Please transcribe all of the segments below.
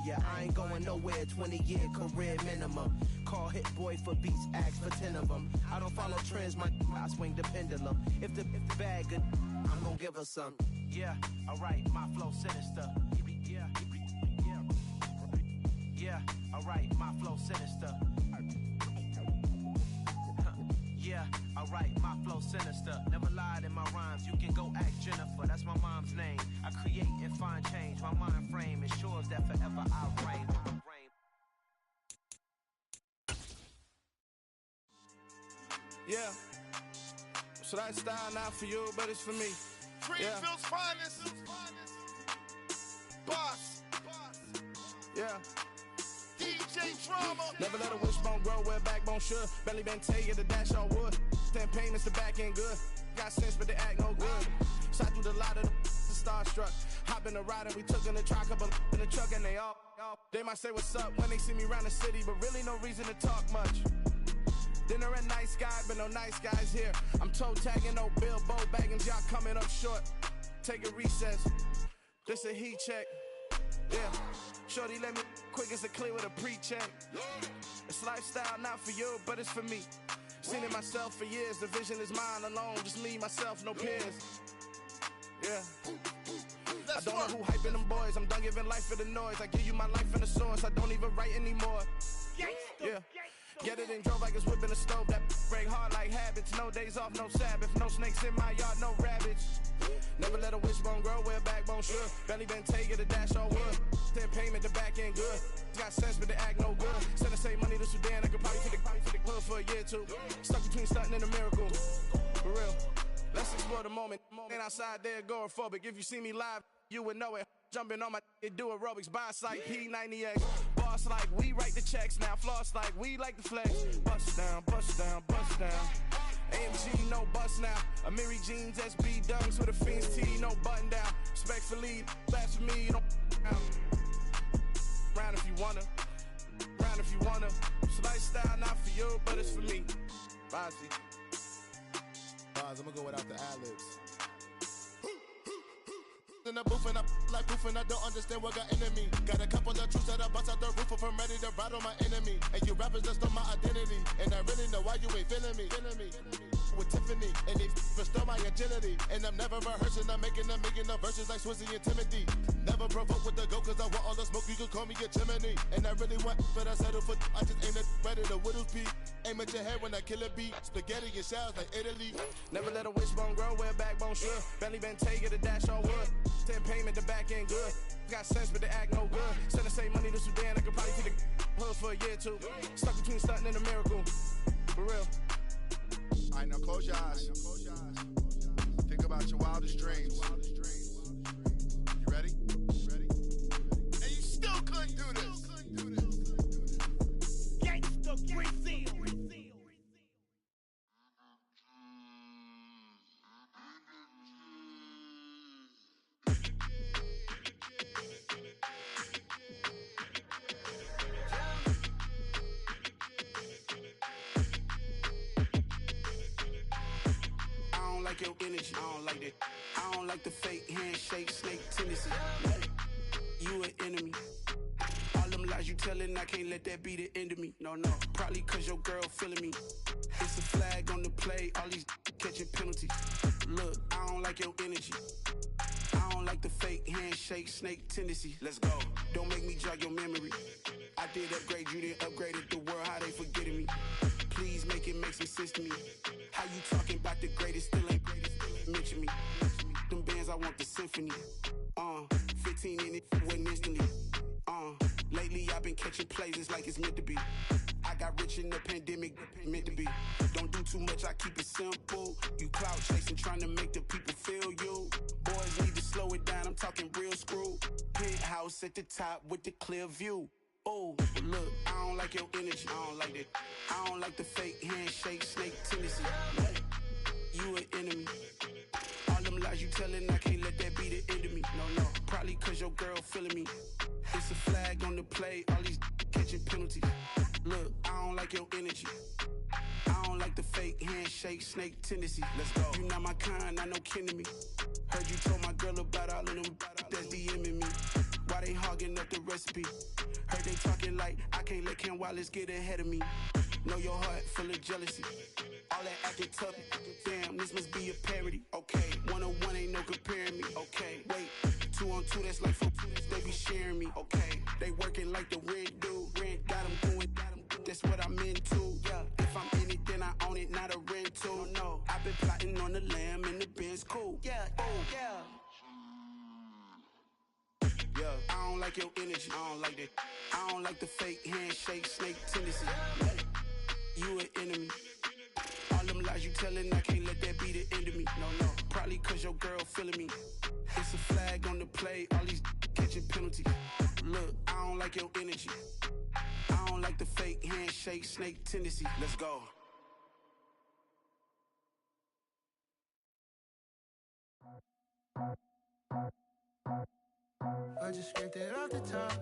yeah, I ain't going nowhere, 20-year career minimum. Call Hit Boy for beats, ask for 10 of them. I don't follow trends, I swing the pendulum. If the bag good, I'm gon' give her some. Yeah, alright, my flow sinister. Yeah, alright, my flow sinister. Yeah, alright, my flow sinister. Never lied in my rhymes, you can go ask Jennifer. That's my mom's name. I create and find change. My mind frame ensures that forever I'll reign. Yeah, so that style not for you, but it's for me. Greenfield's finest. Boss. Yeah. DJ Drama. Never let a wishbone grow where a backbone should. Belly been take the dash on wood. 10 payments, the back end good. Got sense, but they act no good. Shot through the lot of the starstruck. Hop in the ride and we took in the truck, couple in the truck and they all. They might say what's up when they see me around the city, but really no reason to talk much. Dinner a nice guy, but no nice guys here. I'm toe tagging, no Bilbo baggins, y'all coming up short. Take a recess. This a heat check. Yeah. Shorty let me quick as a clear with a pre-check. It's lifestyle not for you, but it's for me. Seen it myself for years. The vision is mine alone. Just me, myself, no peers. Yeah. I don't know who hyping them boys. I'm done giving life for the noise. I give you my life in the source. I don't even write anymore. Yeah. Get it and drove like it's whipping the stove. That break hard like habits. No days off, no Sabbath. No snakes in my yard, no rabbits. Never let a wishbone grow where a backbone should. Belly been take it, a dash on wood. 10 payment, the back end good. Got sense, but they act no good. Send the same money to Sudan. I could probably fit the hood for a year or two. Stuck between stunting and a miracle. For real. Let's explore the moment. Ain't outside there agoraphobic. If you see me live, you would know it. Jumping on my do aerobics, buy like P90X. Boss like we write the checks now. Floss like we like the flex. Bust down, bust down, bust down. AMG, no bust now. Amiri jeans, SB dunks with a Fiends T, no button down. Respectfully, that's for me, you don't round if you wanna. Round if you wanna. It's lifestyle not for you, but it's for me. Bozzy. Boz, I'm gonna go without the ad-libs. In the booth and I like proof and I don't understand what got into me. Got a couple of truths that I bust out the roof if I'm ready to ride on my enemy. And you rappers just stole my identity, and I really know why you ain't feeling me. With Tiffany, and they restore my agility. And I'm never rehearsing, I'm making the verses like Swizzy and Timothy. Never provoke with the go, cause I want all the smoke, you can call me a chimney. And I really want, but I settle for, I just aim at ready to Whittles Peak. Aim at your head when I kill a beat. Spaghetti and shells like Italy. Never let a wishbone grow where a backbone should. Belly been take it, a dash on wood. 10 payment, the back end good. Got sense, but they act no good. Send the same money to Sudan, I could probably fit the hood for a year or two. Stuck between stunting and a miracle. For real. Alright, now close your eyes. Think about your wildest dreams. You ready? And you still couldn't do this. Gangsta Brazil. Your energy, I don't like that. I don't like the fake handshake, snake tendency. You an enemy. All them lies you telling, I can't let that be the end of me. No, probably cause your girl feeling me. It's a flag on the play, all these catching penalties. Look, I don't like your energy. I don't like the fake handshake, snake tendency. Let's go. Don't make me jog your memory. I did upgrade, you didn't upgrade it. The world, how they forgetting me. Please make it make some sense to me. How you talking about the greatest, still ain't greatest, mention me. Them bands, I want the symphony. 15 in it, went instantly. Lately I've been catching plays, it's like it's meant to be. I got rich in the pandemic, meant to be. Don't do too much, I keep it simple. You clout chasing, trying to make the people feel you. Boys need to slow it down, I'm talking real screw. Penthouse at the top with the clear view. Oh, look, I don't like your energy, I don't like that. I don't like the fake handshake, snake tendency. You an enemy. All them lies you telling, I can't let that be the end of me. No, probably cause your girl feeling me. It's a flag on the play, all these catching penalties. Look, I don't like your energy. I don't like the fake handshake, snake tendency. Let's go. You not my kind, not no kin to me. Heard you told my girl about all of them that's DMing me. Why they hogging up the recipe? Heard they talking like I can't let Ken Wallace get ahead of me. Know your heart full of jealousy. All that acting tough. Damn, this must be a parody. Okay, 1-on-1 ain't no comparing me. Okay, wait, 2-on-2 that's like 4. They be sharing me. Okay, they working like the rent do. Rent got them doing. That's what I'm into. Yeah, if I'm in it, then I own it, not a rental. No, I've been plotting on the lamb and the Benz cool. Yeah, oh yeah. Yeah, I don't like your energy. I don't like that. I don't like the fake handshake, snake tendency. You an enemy. All them lies you telling, I can't let that be the end of me. No, probably cause your girl feeling me. It's a flag on the play, all these catching penalties. Look, I don't like your energy. I don't like the fake handshake, snake tendency. Let's go. I just scraped it off the top,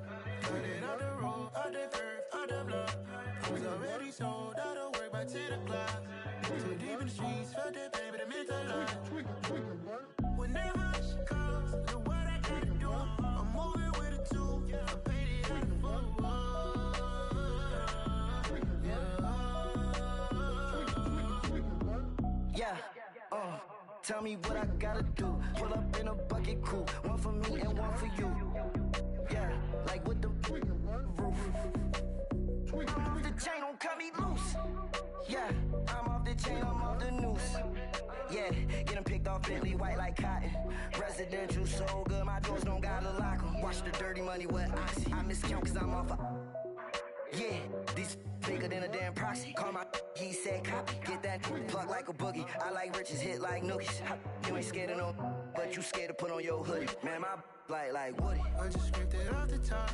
got it out the road, out the curve, out the block. I was already sold out of work by 10 o'clock. Too deep in the streets, felt that pain, but it meant a lot. Whenever she calls, look what I gotta do. I'm moving with a two, I paid it out the full. Yeah, tell me what I gotta do. Pull up in a bucket crew, one for me and one for you. Yeah, like with the roof. I'm off the chain, don't cut me loose. Yeah, I'm off the chain, I'm off the noose. Yeah, getting picked off Bentley, white like cotton. Residential so good, my doors don't gotta lock 'em. Watch the dirty money with oxy. I miscount cause I'm off yeah, these bigger than a damn proxy. Call my he said copy. Get that plug like a boogie. I like riches, hit like nookies. You ain't scared of no, but you scared to put on your hoodie. Man, my like Woody. I just scraped it off the top,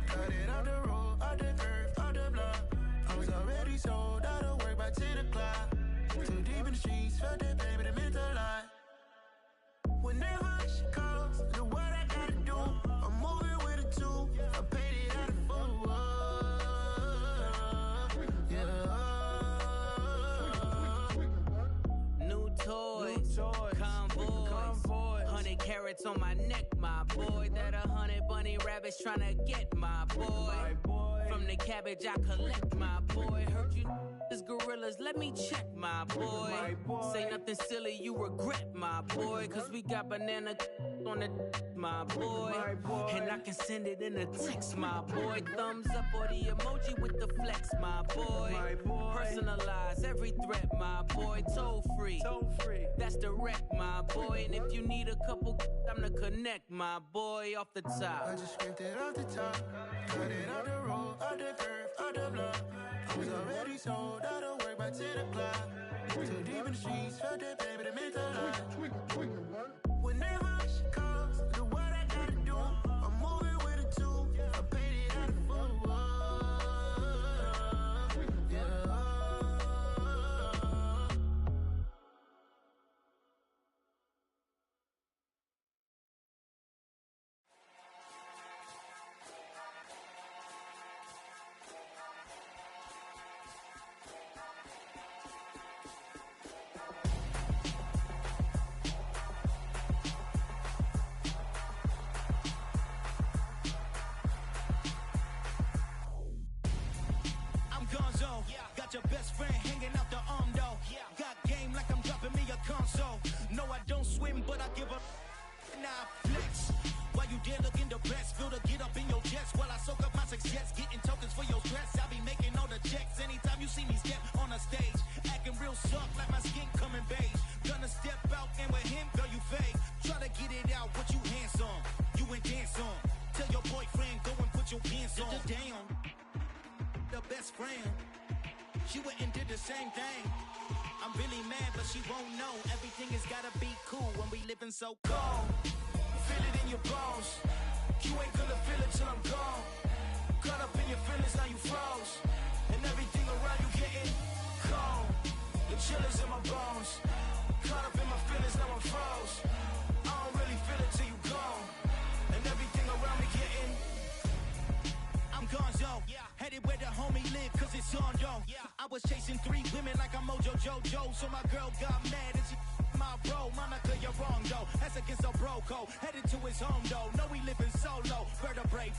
got it out the road, out the curve, out the block. I was already sold out of work by 10 o'clock. Too deep in the streets, felt that pain, but it meant a lot. Whenever she calls, look what I gotta do. I'm moving with a two, I paid it out of full. New toys, convoys, 100 carats on my neck, my boy. That 100 bunny rabbits tryna get my boy. From the cabbage I collect, my boy. Heard you is gorillas, let me check, my boy. Say nothing silly, you regret, my boy. Cause we got banana on the my boy. And I can send it in a text, my boy. Thumbs up or the emoji with the flex, my boy. Personalize every threat, my boy. Toll free, that's direct, my boy. And if you need a couple, I'm the connect, my boy. Off the top, I just scraped it off the top, got it out the road, out the curve, out the block. I was already sold out of work by 10 o'clock. Too deep in the streets, felt that pain, but it meant a lot. Whenever she calls, look what I gotta do. I'm moving with a two, I paid it out of full. Got your best friend hanging out the arm though. Got game like I'm dropping me a console. No, I don't swim, but I give a nah flex. While you there looking the best, feel to get up in your chest while I soak up my success, getting tokens for your stress. I be making all the checks anytime you see me step on a stage, acting real soft like my skin coming beige. Gonna step out and with him, girl, you fake. Try to get it out, what you handsome, you ain't dance on. Tell your boyfriend go and put your pants on. Down, the best friend. She went and did the same thing. I'm really mad, but she won't know. Everything has gotta be cool when we living so cold. Feel it in your bones. You ain't gonna feel it till I'm gone. Caught up in your feelings, now you froze. And everything around you getting cold. The chill is in my bones. Caught up in my feelings, now I'm froze. I don't really feel it till you gone. And everything around me getting I'm gonzo. Headed where the homie live, cause it's on though. I was chasing 3 women like I'm Mojo Jojo, so my girl got mad and she My bro, Monica, you're wrong though. That's against a bro code. Headed to his home though. No, we living solo. Vertebrae,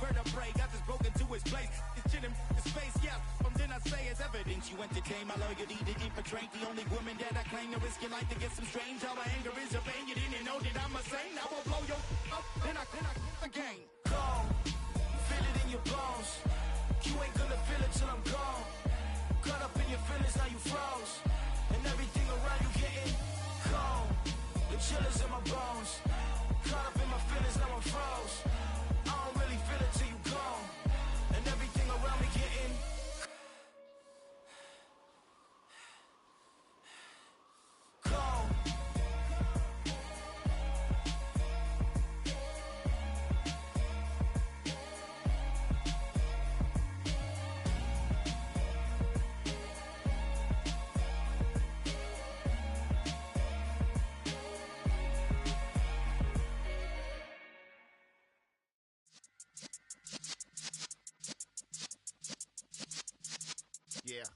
got this broken to his place. It's chilling in space, yeah. Then I say it's evidence you entertain my loyalty to infiltrate the only woman that I claim to risk your life to get some strange. How my anger is a vein. You didn't know that I'm a saint. I will blow your up. Then I again. Gone. Feel it in your bones. You ain't gonna feel it till I'm gone. Caught up in your feelings, now you froze. And everything around you getting cold. The chillers in my bones. Caught up in my feelings, now I'm froze. I don't really feel it till you gone. And everything around me getting cold. Yeah.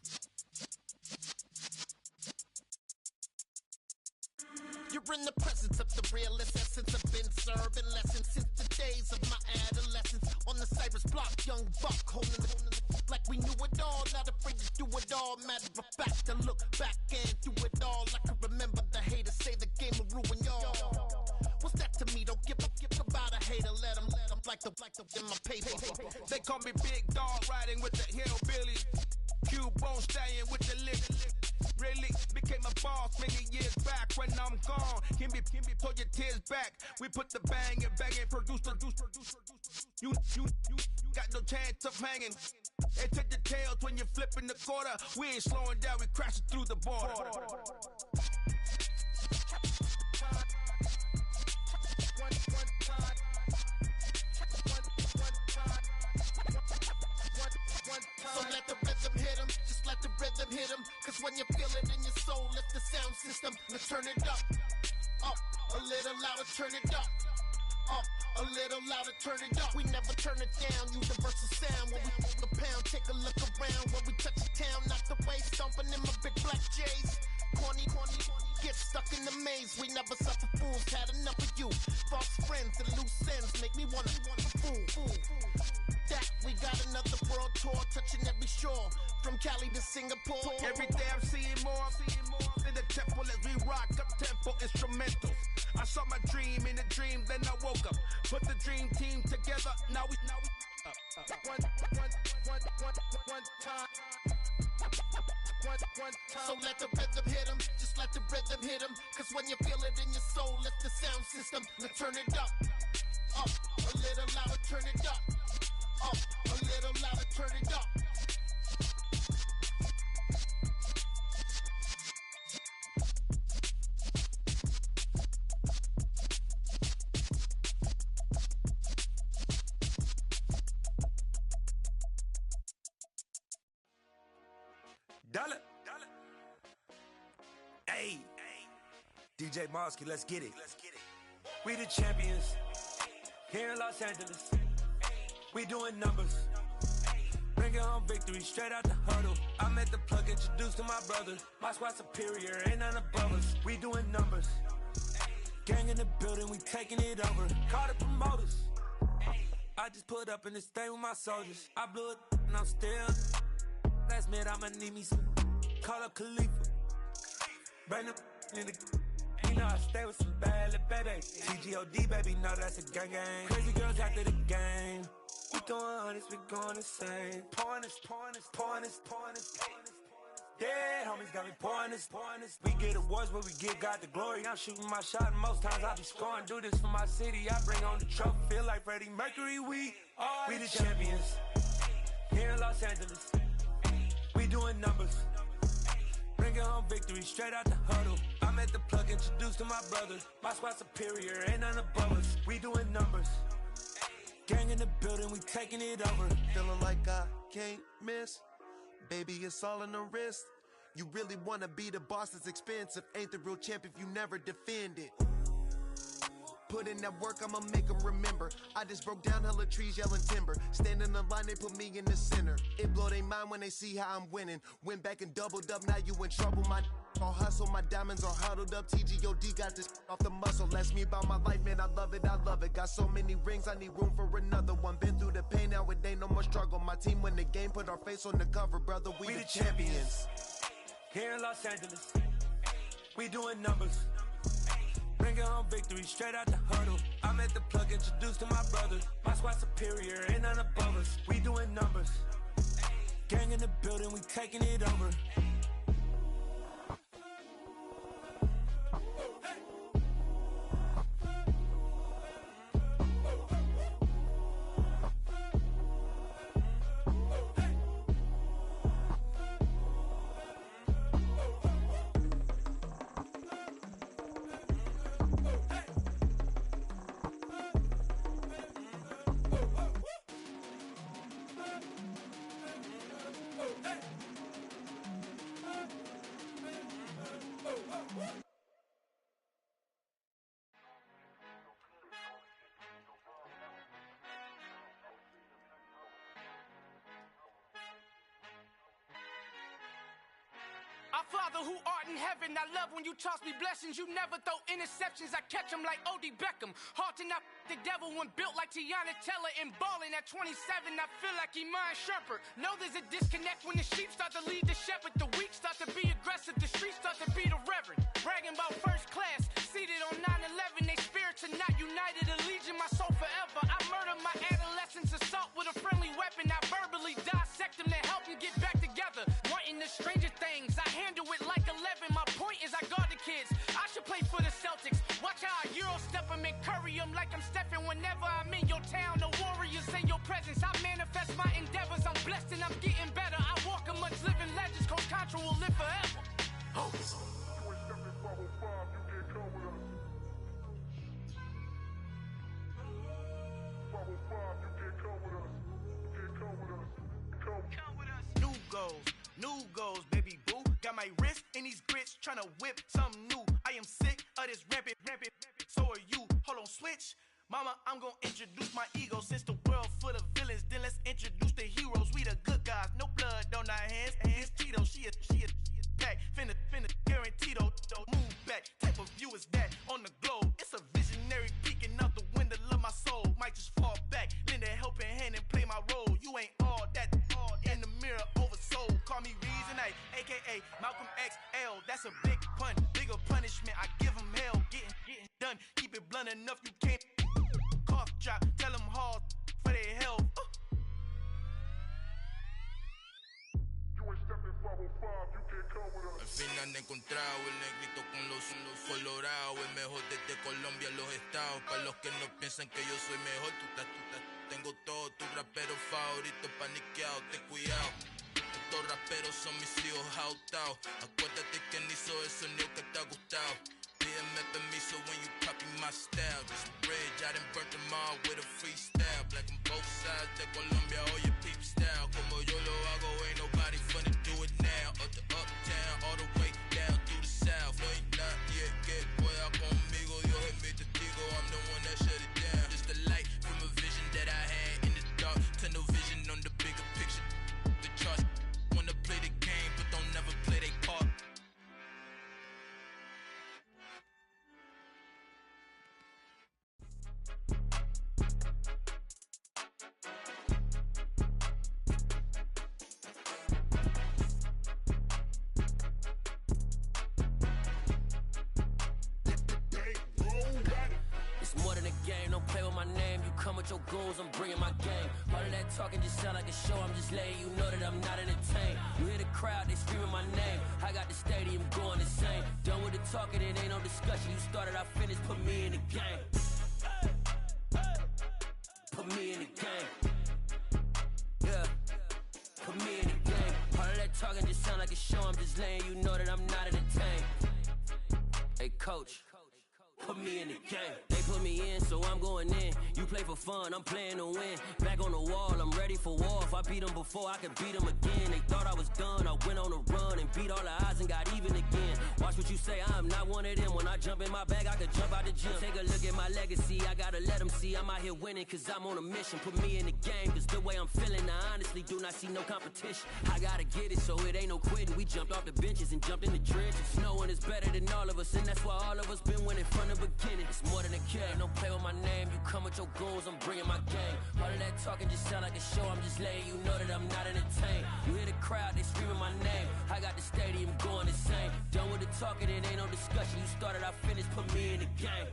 You're in the presence of the realest essence. I've been serving lessons since the days of my adolescence. On the Cypress block, young buck holding the like we knew it all. Not afraid to do it all. Matter of fact, to look back and do it all. I can remember the haters say the game will ruin y'all. What's that to me? Don't give about a hater. Let them like the in my paper. They call me Big Dog, riding with the hillbillies. Cubone staying with the lip. Really became a boss many years back. When I'm gone, can be pull your tears back. We put the bang and produce. You got no chance of hanging. They take the tails when you're flipping the quarter. We ain't slowing down, we crashing through the border. So let the rhythm hit him, just let the rhythm hit him. Cause when you feel it in your soul, lift the sound system. Let's turn it up, a little louder, turn it up, a little louder, turn it up. We never turn it down, universal sound. When we move the pound, take a look around. When we touch the town, not the way, stomping in my big black J's. Corny, get stuck in the maze. We never suffer fools, had enough of you. False friends and loose ends make me wanna fool. That we got another world tour, touching every shore, from Cali to Singapore. Every day I'm seeing more in the temple as we rock up tempo instrumentals. I saw my dream in a dream, then I woke up. Put the dream team together, now we One time. So let the rhythm hit him, just let the rhythm hit him. Cause when you feel it in your soul, lift the sound system. Let's turn it up, a little louder, turn it up, a little louder, turn it up. Dollar. Hey, DJ Mosky, let's get it. We the champions here in Los Angeles. We doing numbers. Bringing home victory straight out the huddle. I met the plug, introduced to my brother. My squad superior, ain't none above us. We doing numbers. Gang in the building, we taking it over. Call the promoters. I just put up in this thing with my soldiers. I blew it and I'm still. Last minute, I'ma need me some. Call up Khalifa. Bring them in the. You know I stay with some bad little baby. TGOD, baby, know that's a gang gang. Crazy girls after the game. We throwing hundreds, we going insane. Pouring this. Yeah, homies got me pouring this. We get awards where we give God the glory. I'm shooting my shot and most times I be scoring. Do this for my city, I bring on the trophy. Feel like Freddie Mercury, we the champions. Here in Los Angeles. We doing numbers. Bringing home victory straight out the huddle. I met the plug, introduced to my brother. My squad superior, ain't none above us. We doing numbers. Gang in the building, we taking it over. Feeling like I can't miss. Baby, it's all in the wrist. You really wanna be the boss, it's expensive. Ain't the real champ if you never defend it. Put in that work, I'ma make them remember. I just broke down hella trees, yelling timber. Stand in the line, they put me in the center. It blow their mind when they see how I'm winning. Went back and doubled up, now you in trouble. My all hustle, my diamonds are huddled up. TGOD got this off the muscle. That's me about my life, man, I love it, I love it. Got so many rings, I need room for another one. Been through the pain, now it ain't no more struggle. My team win the game, put our face on the cover, brother, we the champions. Here in Los Angeles, we doing numbers. Bringing home victory straight out the huddle. I'm at the plug, introduced to my brothers. My squad superior, ain't none above us. We doing numbers. Gang in the building, we taking it over. Our Father who art in heaven, I love when you toss me blessings. You never throw interceptions, I catch them like O.D. Beckham. Hard to not the devil when built like Tiana Teller and balling at 27, I feel like Iman Shumpert. Know there's a disconnect when the sheep start to lead the shepherd. The weak start to be aggressive, the streets start to be the reverend. Bragging about first class, seated on 9/11. They spirits are not united, allegiance my soul forever. I murder my adolescence, assault with a friendly weapon. I verbally dissect them to help them get back together. Wanting the stranger things, I handle it like 11. My point is I guard the kids. I should play for the Celtics. Watch how I Euro step them and curry them like I'm Stephen. Whenever I'm in your town, the Warriors in your presence. I manifest my endeavors. I'm blessed and I'm getting better. I walk amongst living legends. Coach Contra will live forever. Oh. New goals, baby boo. Got my wrist in these grits, tryna whip something new. I am sick of this rampant. So are you. Hold on, switch. Mama, I'm gonna introduce my ego. Since the world full of villains, then let's introduce the heroes. We the good guys, no blood on our hands. It's Tito, she a pack. Finna, guaranteed, move back. Type of view is that on the globe? It's a visionary peeking out the window of my soul. Might just fall back, lend a helping hand and play my role. You ain't all that in the mirror oversold. Call me Reason A, aka Malcolm XL. That's a big pun, bigger punishment. I give him hell, getting done. Keep it blunt enough, you can't cough drop. Tell them hard for their health. Al fin han encontrado el negrito con los colorados, el mejor desde Colombia, los estados. Para los que no piensan que yo soy mejor, tengo todos tus raperos favoritos paniqueados, ten cuidado. Estos raperos son mis hijos jautados. Acuérdate que ni hizo el sonido que te ha gustado. Pídeme permiso when you copy my style. This bridge, I done burnt them all with a freestyle. Black on both sides de Colombia, oye peep style. Como yo lo hago, ain't nobody finna do it now. Up to uptown, all the way down through the south. No hay nadie que pueda conmigo, Dios es mi testigo. I'm the one that shut it down. Just a light from a vision that I had in the dark. Tunnel vision on the bigger picture. The charts wanna play the game, but don't never play their part. Your goals, I'm bringing my game. All of that talking just sound like a show. I'm just letting you know that I'm not entertained. You hear the crowd, they screaming my name. I got the stadium going insane. Done with the talking, it ain't no discussion. You started, I finished, put me in the game. Put me in the game. Yeah, put me in the game. All of that talking just sound like a show. I'm just letting you know that I'm not entertained. Hey coach, put me in the game. They put me in, so I'm going in. You play for fun, I'm playing to win. Back on the wall, I'm ready for war. If I beat them before, I can beat them again. They thought I was done, I went on a run and beat all the odds and got even again. Watch what you say, I'm not one of them. When I jump in my bag, I could jump out the gym. Take a look at my legacy, I gotta let them see I'm out here winning, cause I'm on a mission. Put me in the game, cause the way I'm feeling, I honestly do not see no competition. I gotta get it, so it ain't no quitting. We jumped off the benches and jumped in the trenches. No one is better than all of us, and that's why all of us been winning from the beginning. It's more than a game, don't play with my name. You come with your goons, I'm bringing my game. All of that talking just sound like a show, I'm just letting you know that I'm not entertained. You hear the crowd, they screaming my name. I got the stadium going insane. Done with the talking, it ain't no discussion. You started, I finished, put me in the game.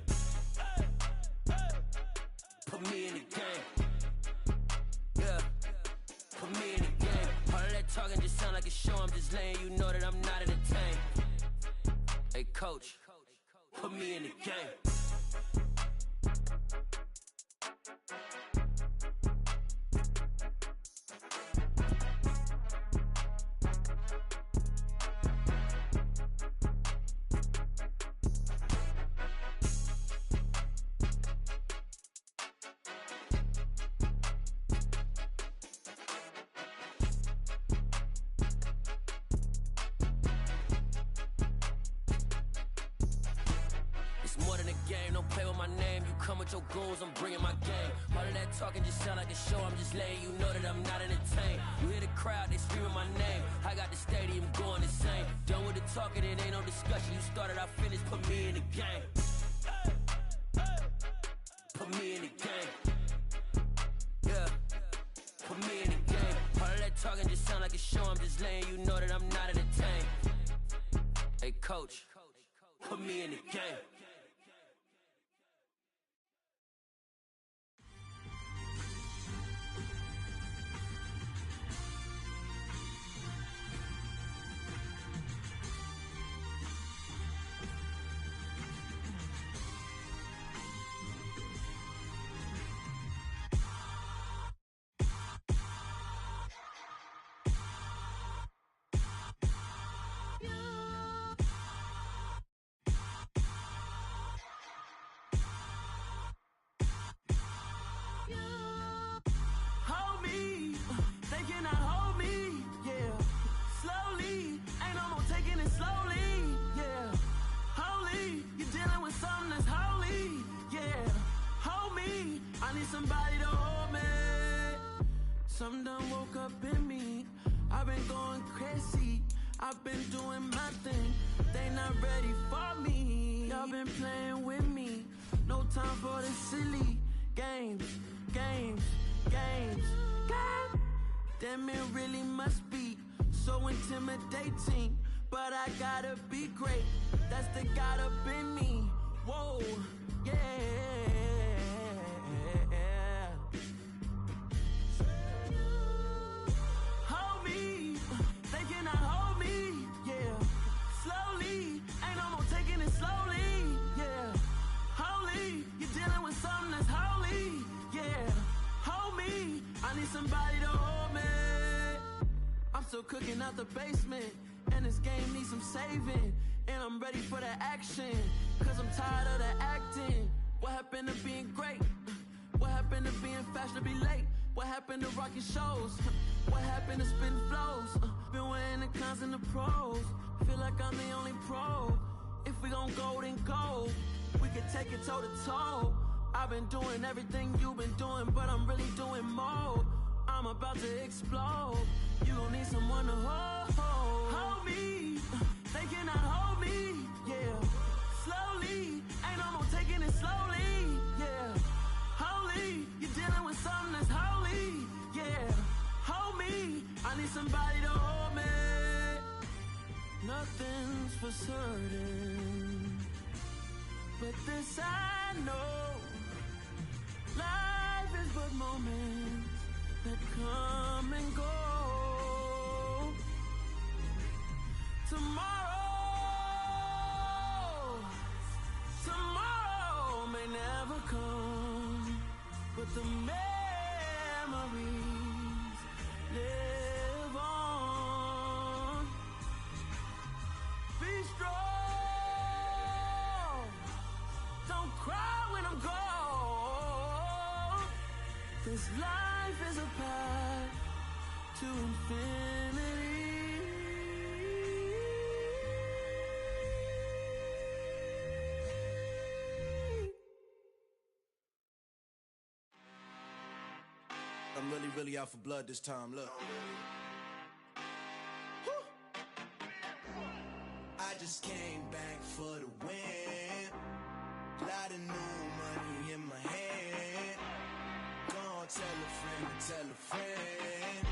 Put me in the game. Yeah, put me in the game. All of that talking just sound like a show, I'm just letting you know that I'm not entertained. Hey coach, put me in the game. More than a game, don't play with my name. You come with your goons, I'm bringing my game. All of that talking just sound like a show, I'm just letting you know that I'm not entertained. You hear the crowd, they screaming my name. I got the stadium going insane. Done with the talking, it ain't no discussion. You started, I finished, put me in the game. Put me in the game. Yeah, put me in the game. All of that talking just sound like a show, I'm just letting you know that I'm not entertained. Hey coach, put me in the game. Somebody to hold me. Some done woke up in me. I've been going crazy. I've been doing my thing. They not ready for me. Y'all been playing with me. No time for the silly games. Damn, it really must be so intimidating. But I gotta be great. That's the God up in me. Whoa, yeah. Hold me, they cannot hold me, yeah. Slowly, ain't no more taking it slowly, yeah. Holy, you're dealing with something that's holy, yeah. Hold me, I need somebody to hold me. I'm still cooking out the basement, and this game needs some saving. And I'm ready for the action, cause I'm tired of the acting. What happened to being great? What happened to being fashionably late? What happened to rocking shows? What happened to spitting flows? Been wearing the cons and the pros. Feel like I'm the only pro. If we gon' go, then go. We could take it toe to toe. I've been doing everything you've been doing, but I'm really doing more. I'm about to explode. You gon' need someone to hold. Hold me. They cannot hold me. Yeah. Slowly. Ain't no more taking it slowly. Yeah. Holy. You're dealing with something that's holy. Yeah. Hold me. I need somebody to hold me. Nothing's for certain, but this I know. Life is but moments that come and go. Tomorrow may never come, but the memories live on. Be strong, don't cry when I'm gone. This life is a path to infinity. I'm really out for blood this time, look. I just came back for the win. Lot of new money in my hand. Gonna tell a friend to tell a friend.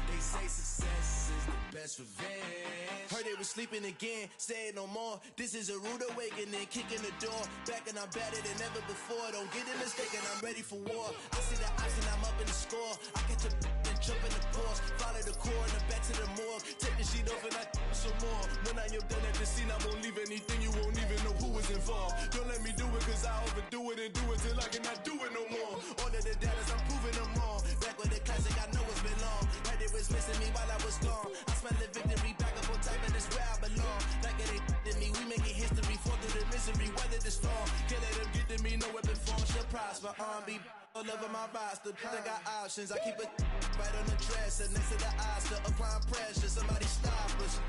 They say success is the best revenge. Heard they was sleeping again, say it no more. This is a rude awakening, kicking the door. Back and I'm better than ever before. Don't get it mistaken, I'm ready for war. I see the option, I'm up in the score. I catch a and jump in the course. Follow the core and the back to the morgue. Take the sheet off and I some more. When I am done at the scene, I won't leave anything. You won't even know who was involved. Don't let me do it, cause I overdo it and do it till I cannot do it no more. All of the datas, I'm proving them wrong. Back with the classic, I know it's been long. Heard it was missing me while I was gone. I smell the victory back up on top, and it's where I belong. Like it ain't to me, we making history. Fall through the misery, weather the storm. Can't let them get to me, no weapon form shall prosper. Be all over my roster, I got options. I keep it right on the dresser, next to the Oscar. Applying pressure, somebody stop us.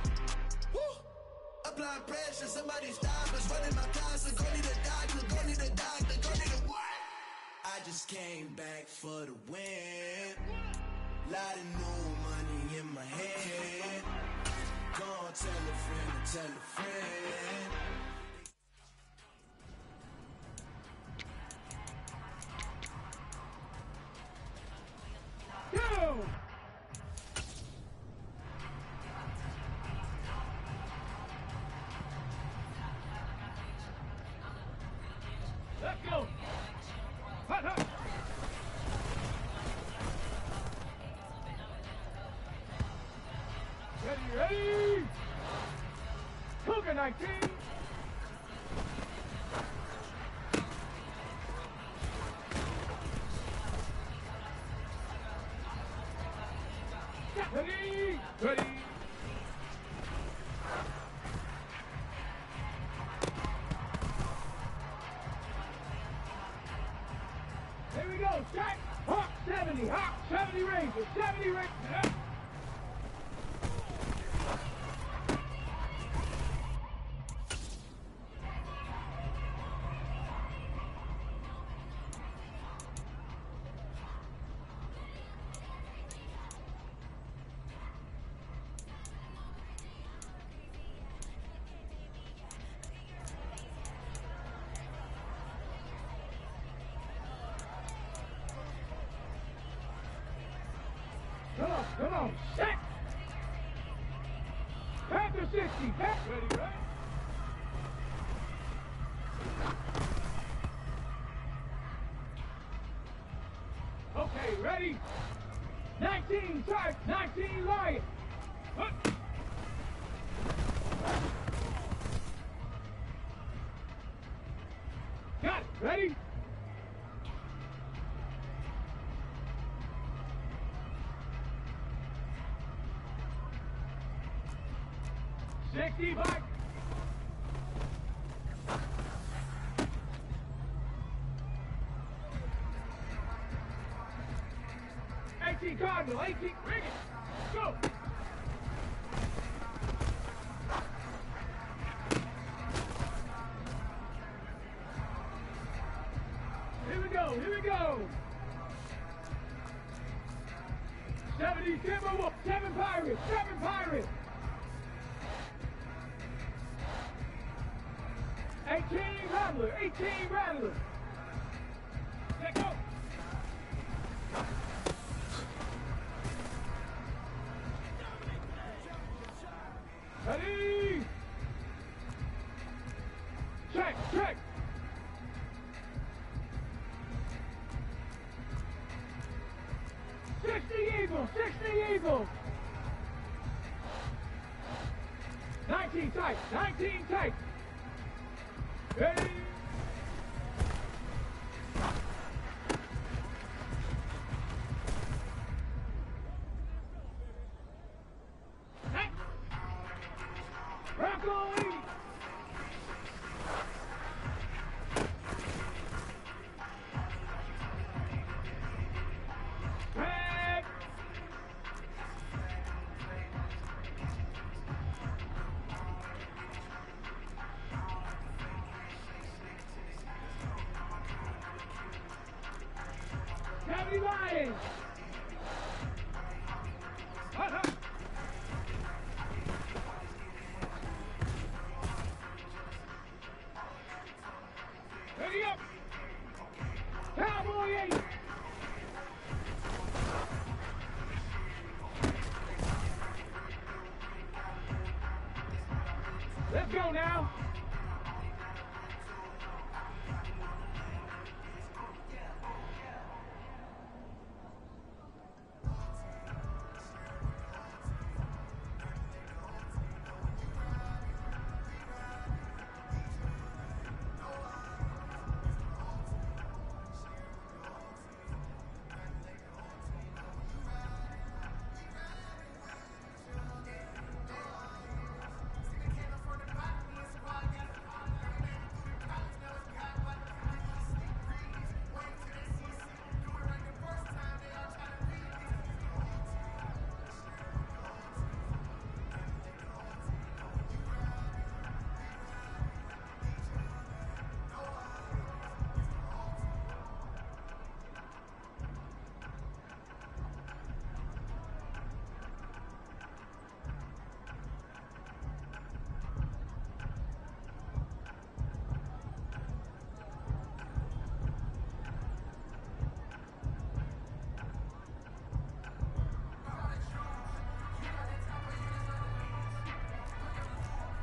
Woo! Applying pressure, somebody stop us. Running my closet, go need a doctor, go need a doctor, go need a what? I just came back for the win. Lot of new money in my hand. Gonna tell a friend to tell a friend. Go! Let's go! Hot, hot! Ready! Cougar 19! Ready! Ready! Here we go, strike! Hawk 70 Ranger, 70 Ranger! Come on, set! Panther 60, back! Ready, right? Okay, ready? 19, type, 19, Lion! Huh. Got it, ready? Back. 18 Cardinal, 18, ring it, go! Here we go! 70 Timberwolf, 7 Pirates! 18 Rattler! Let go! Ready! Check! 60 Eagle! 19 tight! Ready? Hey! Rocco! 70 Lions. Ready up. Cowboy 8. Let's go now.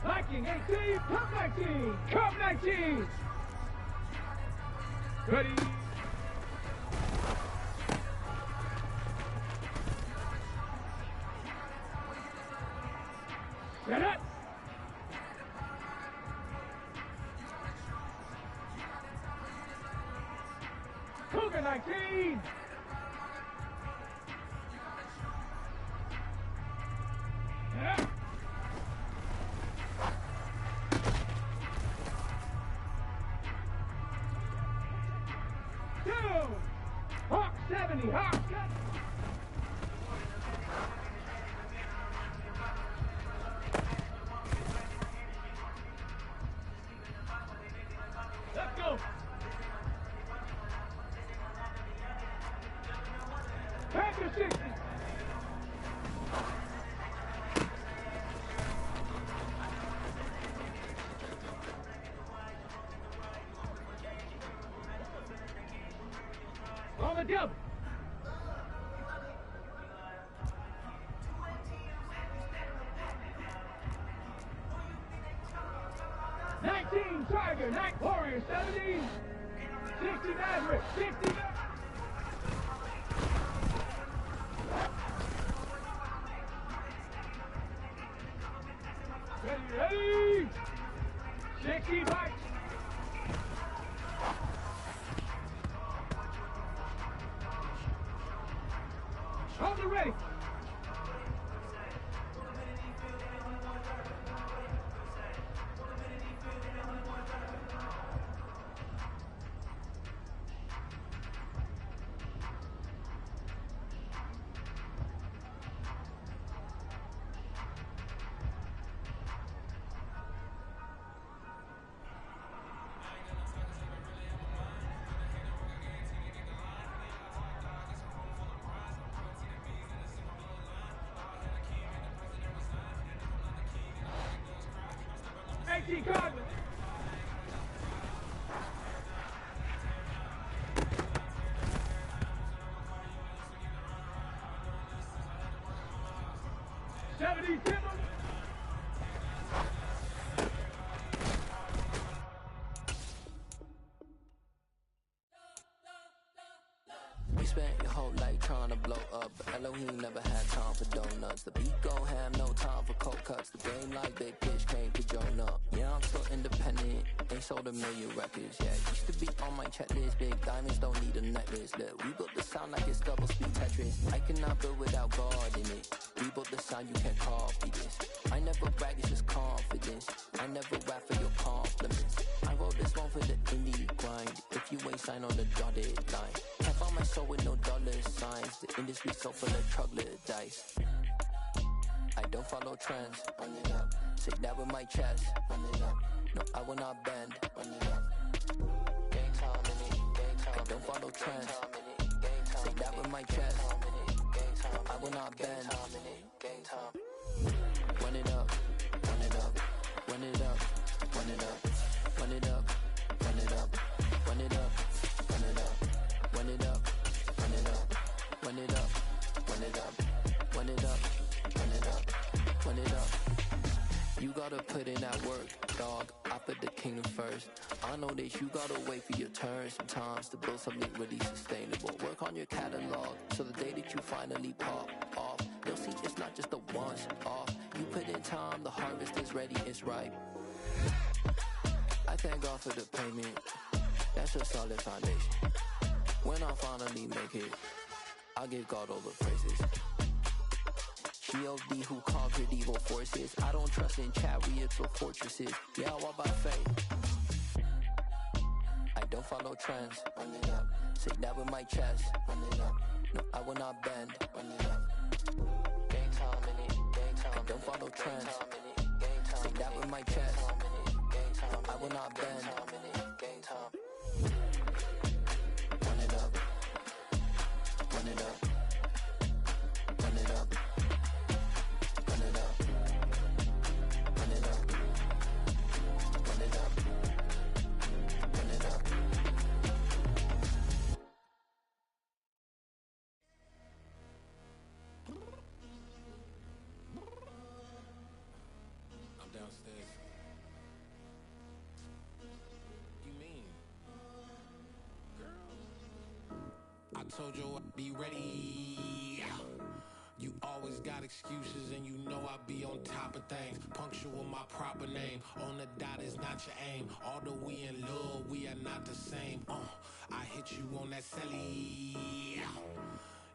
Viking 18, Cup 19, Cup 19. Ready. Set up. Cougar 19. Set up. Hawk 70, Hawk 70. Let's go. Panther 60. On the double. Tiger, Night Warrior, 70, 60 Maverick, 60 Ready, 60 Bikes. Hold it ready. Cardinals. We spent your whole life trying to blow up, but Elohim never had time for donuts. The beat gon' have no time for cold cuts. The game like Big Pitch came to join up. Yeah, I'm still independent, ain't sold a million records yet. Used to be on my checklist, big diamonds don't need a necklace. Look, we built the sound like it's double speed Tetris. I cannot build without God in it. We built the sound, you can't copy this. I never brag, it's just confidence. I never rap for your compliments. I wrote this one for the indie grind. If you ain't signed on the dotted line, can't find my soul with no dollar signs. The industry so full of troglodytes. I don't follow trends. Run it up. Say that with my chest. Run it up. No, I will not bend. Run it up. Gang time in it. Gang time. I don't follow trends. Say that with my chest. I will not bend. Run it up, run it up, run it up, run it up, run it up, run it up, run it up, run it up, run it up, run it up, run it up, run it up, run it up, run it up, run it up. You gotta put in that work, dog. I put the kingdom first. I know that you gotta wait for your turn sometimes to build something really sustainable. Work on your catalog, so the day that you finally pop off, you'll see it's not just a once off. You put in time, the harvest is ready, it's ripe. I thank God for the payment, that's a solid foundation. When I finally make it, I give God all the praises. G.O.D. who conquered evil forces. I don't trust in chariots or fortresses. Yeah, I walk by faith. I don't follow trends. Run it up. Say that with my chest. Run it up. No, I will not bend. Run it up. Game time in it. Game time. I don't follow trends. Say that with my chest. I will not bend. Game time. Run it up. Run it up. Run it up. Run it up. Run it up. Run it up. Run it up. I'm downstairs. You mean? Girl, I told you I'd be ready. You always got excuses and you know I be on top of things. Punctual my proper name. On the dot is not your aim. Although we in love, we are not the same. I hit you on that celly.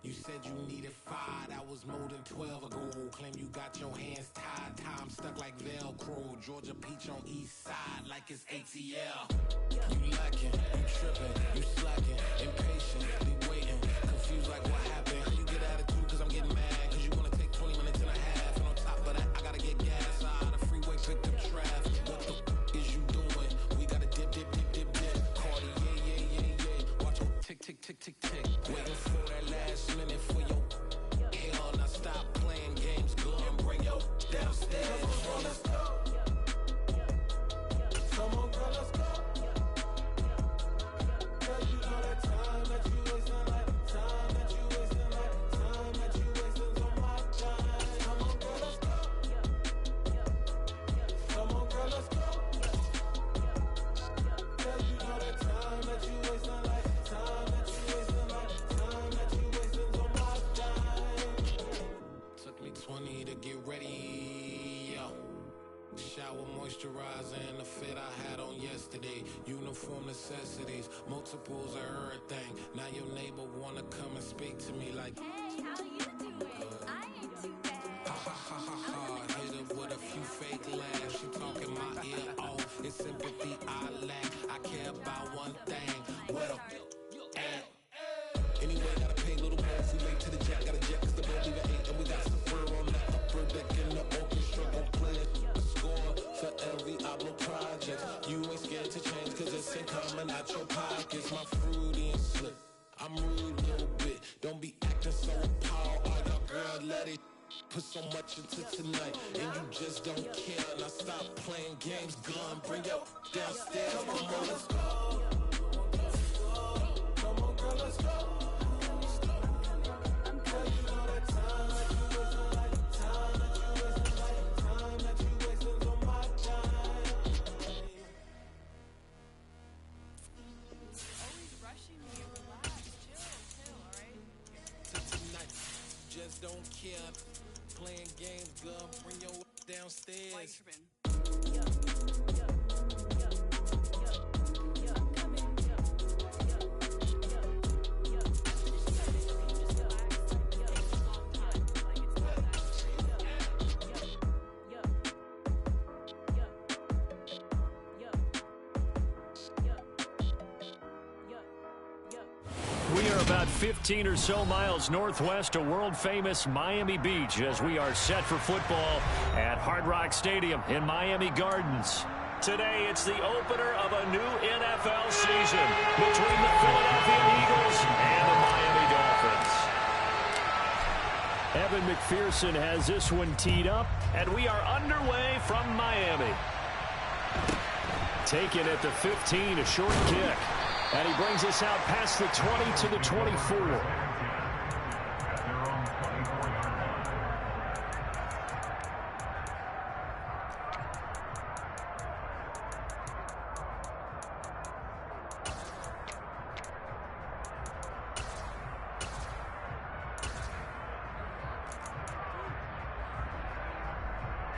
You said you needed 5, that was more than 12 ago. Claim you got your hands tied, time stuck like Velcro. Georgia Peach on east side like it's ATL. You lacking, you tripping, you slacking, impatient, be waiting, confused like what happened. You get attitude cause I'm getting mad, cause you wanna take 20 minutes and a half. And on top of that, I gotta get gas out of the freeway, picked up traffic. What the is you doing? We gotta dip, dip, dip, dip, dip. Cardi, yeah. Watch your tick, tick, tick, tick, tick. Waiting for that last minute for your hell. Now stop playing games, go and bring your downstairs. Come on, let's go. Come on, girl, let's go. Girl, you know that time that you wasting, like time that you wasting, like time that you wasting on my time. Come on, girl, let's go. Come on, girl, let's go. Girl, you know that time that you wasting, like time that you wasting, like time that you wasting on my time. Took me 20 to get ready, yo. Shower moisturizer and the fit I had on yesterday. Uniform necessities, multiples of everything. Now your neighbor wanna come and speak to me like, hey, how you doing? I ain't too bad. Ha ha ha ha ha. Hit her with a few fake laughs. She talking my ear off. It's sympathy I lack. I care about one thing. What up? Anyway, gotta pay a little more. If we late to the jet, gotta jet cause the boat leave at 8. And we got some fur on the upper deck in the orchestra. Gon' play it. Score for every Ablo project. You ain't scared to change cause it's in common out your pockets. My fruity and slip. I'm rude a little bit. Don't be acting so appalled. All y'all girl, let it put so much into tonight. And you just don't care. Now stop playing games. Gun, bring your downstairs. Come on, girl, let's go. Come on, girl, let's go. Girl, you know that time that you wasting, like time that you wasting, like time that you wasting on my time. Always rushing me. Relax. Chill, alright? Tonight, just don't care. Playing games, girl, bring your downstairs. Why you tripping? We are about 15 or so miles northwest of world-famous Miami Beach as we are set for football at Hard Rock Stadium in Miami Gardens. Today, it's the opener of a new NFL season between the Philadelphia Eagles and the Miami Dolphins. Dolphins. Evan McPherson has this one teed up, and we are underway from Miami. Taken at the 15, a short kick. And he brings us out past the 20 to the 24.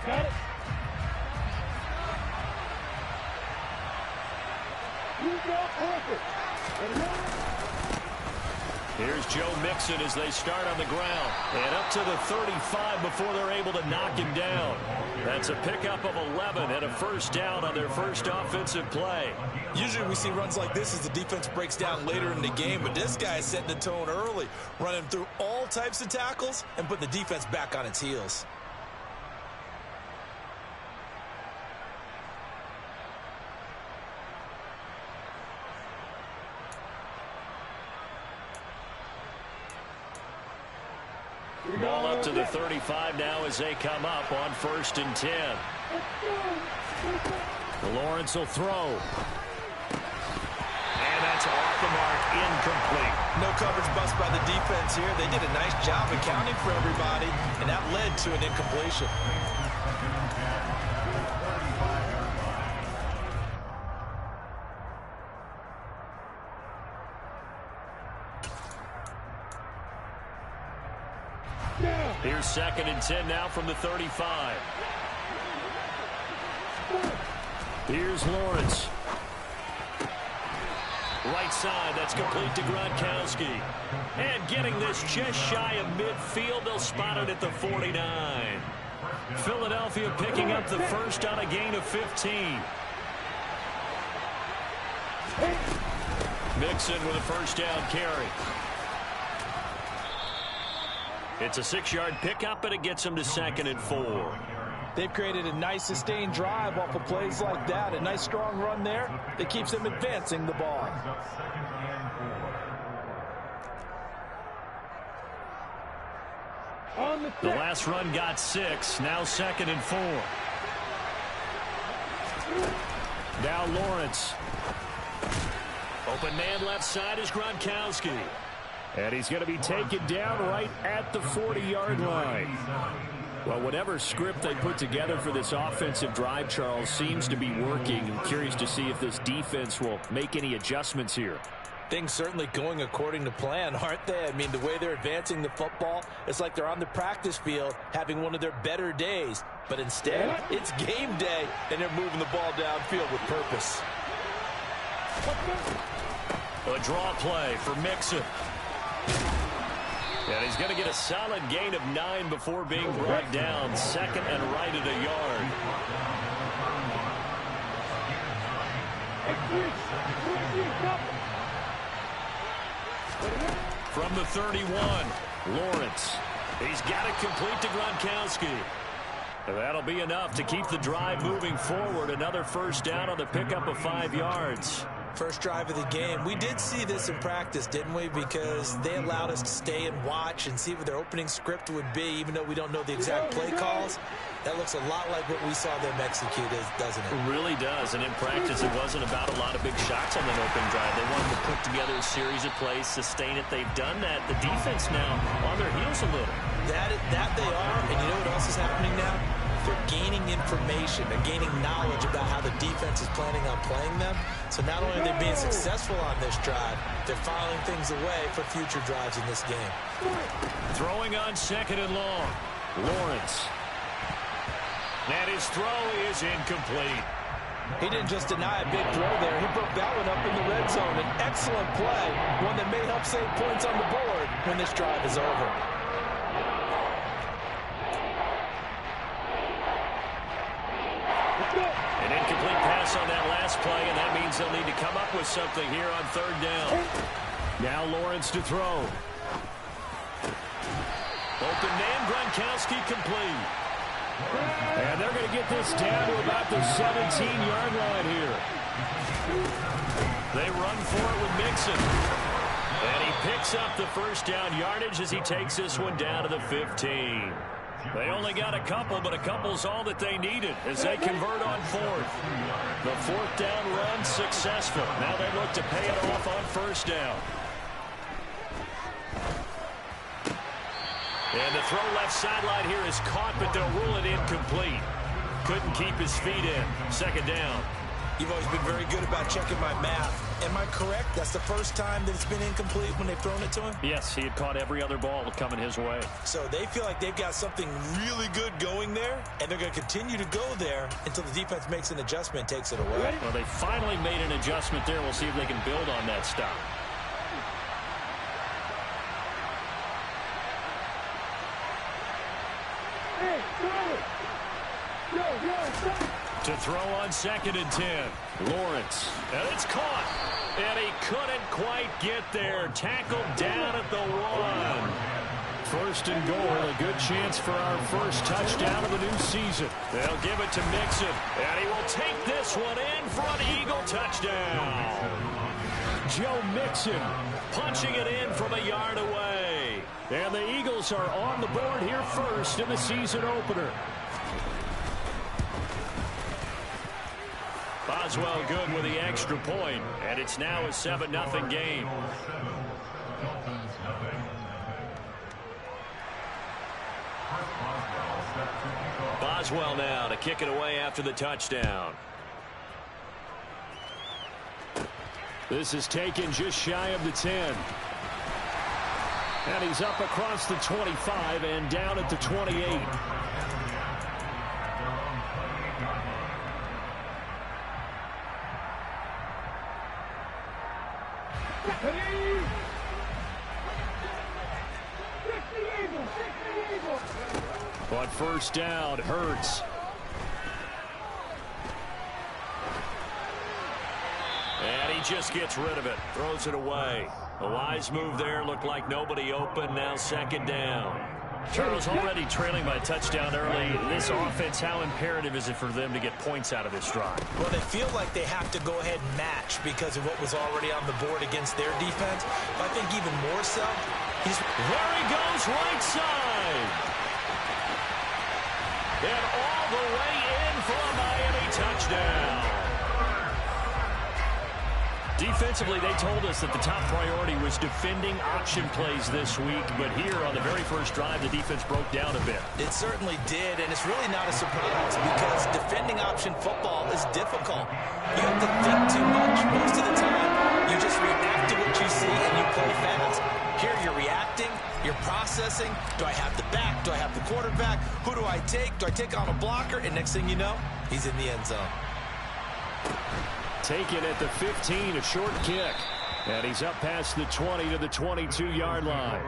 Got it. You got perfect. Here's Joe Mixon as they start on the ground. And up to the 35 before they're able to knock him down. That's a pickup of 11 and a first down on their first offensive play. Usually we see runs like this as the defense breaks down later in the game, but this guy is setting the tone early, running through all types of tackles and putting the defense back on its heels. Ball up to the 35 now as they come up on 1st and 10. Lawrence will throw. And that's off the mark, incomplete. No coverage bust by the defense here. They did a nice job accounting for everybody, and that led to an incompletion. Here's 2nd and 10 now from the 35. Here's Lawrence. Right side, that's complete to Gronkowski. And getting this just shy of midfield, they'll spot it at the 49. Philadelphia picking up the first on a gain of 15. Mixon with a first down carry. It's a 6-yard pickup, and it gets them to 2nd and 4. They've created a nice sustained drive off of plays like that. A nice strong run there that keeps them advancing the ball. The last run got 6. Now 2nd and 4. Now Lawrence. Open man left side is Gronkowski. And he's going to be taken down right at the 40-yard line. Well, whatever script they put together for this offensive drive, Charles, seems to be working. I'm curious to see if this defense will make any adjustments here. Things certainly going according to plan, aren't they? I mean, the way they're advancing the football, it's like they're on the practice field having one of their better days. But instead, it's game day, and they're moving the ball downfield with purpose. A draw play for Mixon. And he's going to get a solid gain of 9 before being brought down. 2nd and right at a yard. From the 31, Lawrence. He's got it complete to Gronkowski. And that'll be enough to keep the drive moving forward. Another first down on the pickup of 5 yards. First drive of the game. We did see this in practice, didn't we? Because they allowed us to stay and watch and see what their opening script would be, even though we don't know the exact play calls. That looks a lot like what we saw them execute, doesn't it? It really does. And in practice, it wasn't about a lot of big shots on that opening drive. They wanted to put together a series of plays, sustain it. They've done that. The defense now on their heels a little. That they are. And you know what else is happening now? They're gaining information. They're gaining knowledge about how the defense is planning on playing them. So not only are they being successful on this drive, they're filing things away for future drives in this game. Throwing on 2nd and long. Lawrence. And his throw is incomplete. He didn't just deny a big throw there. He broke that one up in the red zone. An excellent play. One that may help save points on the board when this drive is over. An incomplete pass on that last play, and that means they'll need to come up with something here on 3rd down. Now Lawrence to throw. Open man, Gronkowski complete. And they're going to get this down to about the 17-yard line here. They run for it with Mixon. And he picks up the first down yardage as he takes this one down to the 15. They only got a couple, but a couple's all that they needed as they convert on fourth. The fourth down run successful. Now they look to pay it off on first down. And the throw left sideline here is caught, but they'll rule it incomplete. Couldn't keep his feet in. Second down. You've always been very good about checking my math. Am I correct? That's the first time that it's been incomplete when they've thrown it to him? Yes, he had caught every other ball coming his way. So they feel like they've got something really good going there, and they're going to continue to go there until the defense makes an adjustment and takes it away. Well, they finally made an adjustment there. We'll see if they can build on that stop. To throw on 2nd and 10. Lawrence. And it's caught. And he couldn't quite get there. Tackled down at the 1. First and goal. A good chance for our first touchdown of the new season. They'll give it to Mixon. And he will take this one in for an Eagle touchdown. Joe Mixon punching it in from a yard away. And the Eagles are on the board here first in the season opener. Boswell good with the extra point, and it's now a 7-0 game. Boswell now to kick it away after the touchdown. This is taken just shy of the 10. And he's up across the 25 and down at the 28. But first down, Hurts. And he just gets rid of it. Throws it away. A wise move there. Looked like nobody open. Now second down. Charles already trailing by a touchdown early. This offense, how imperative is it for them to get points out of this drive? Well, they feel like they have to go ahead and match because of what was already on the board against their defense. But I think even more so, there he goes right side. And all the way in for a Miami touchdown. Defensively, they told us that the top priority was defending option plays this week, but here on the very first drive, the defense broke down a bit. It certainly did, and it's really not a surprise because defending option football is difficult. You have to think too much. Most of the time, you just react to what you see and you play fast. Here you're reacting, you're processing. Do I have the back? Do I have the quarterback? Who do I take? Do I take on a blocker? And next thing you know, he's in the end zone. Taken at the 15, a short kick. And he's up past the 20 to the 22-yard line.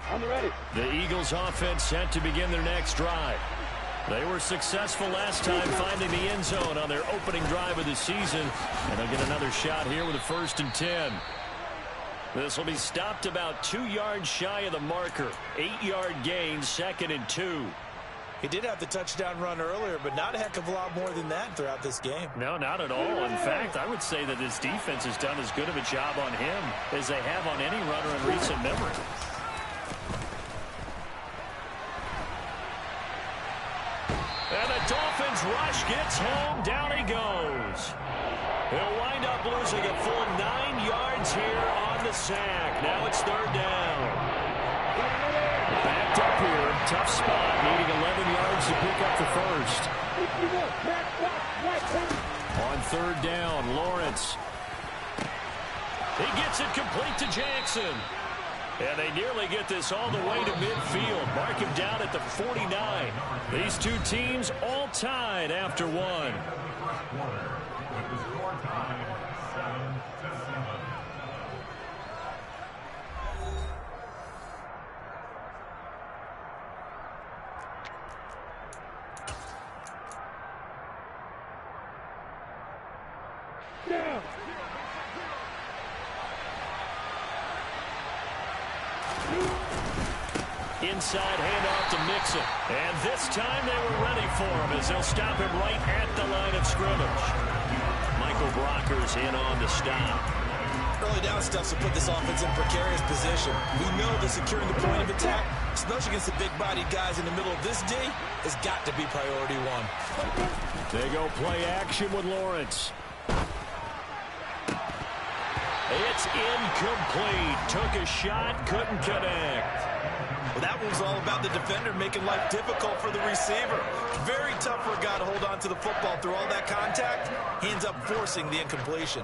I'm ready. The Eagles offense set to begin their next drive. They were successful last time finding the end zone on their opening drive of the season. And they'll get another shot here with a 1st and 10. This will be stopped about 2 yards shy of the marker. 8-yard gain, 2nd and 2. He did have the touchdown run earlier, but not a heck of a lot more than that throughout this game. No, not at all. In fact, I would say that his defense has done as good of a job on him as they have on any runner in recent memory. And the Dolphins rush gets home. Down he goes. He'll wind up losing a full 9 yards here on the sack. Now it's 3rd down. Backed up here. Tough spot. Needing 11 yards to pick up the first. On 3rd down, Lawrence. He gets it complete to Jackson. And they nearly get this all the way to midfield. Mark him down at the 49. These two teams all tied after one. Inside handoff to Mixon. And this time they were ready for him as they'll stop him right at the line of scrimmage. Michael Brocker's in on the stop. Early down steps will put this offense in precarious position. We know that securing the point of attack, especially against the big-bodied guys in the middle of this D, has got to be priority one. They go play action with Lawrence. It's incomplete. Took a shot, couldn't connect. Well, that one was all about the defender making life difficult for the receiver. Very tough for a guy to hold on to the football through all that contact. He ends up forcing the incompletion.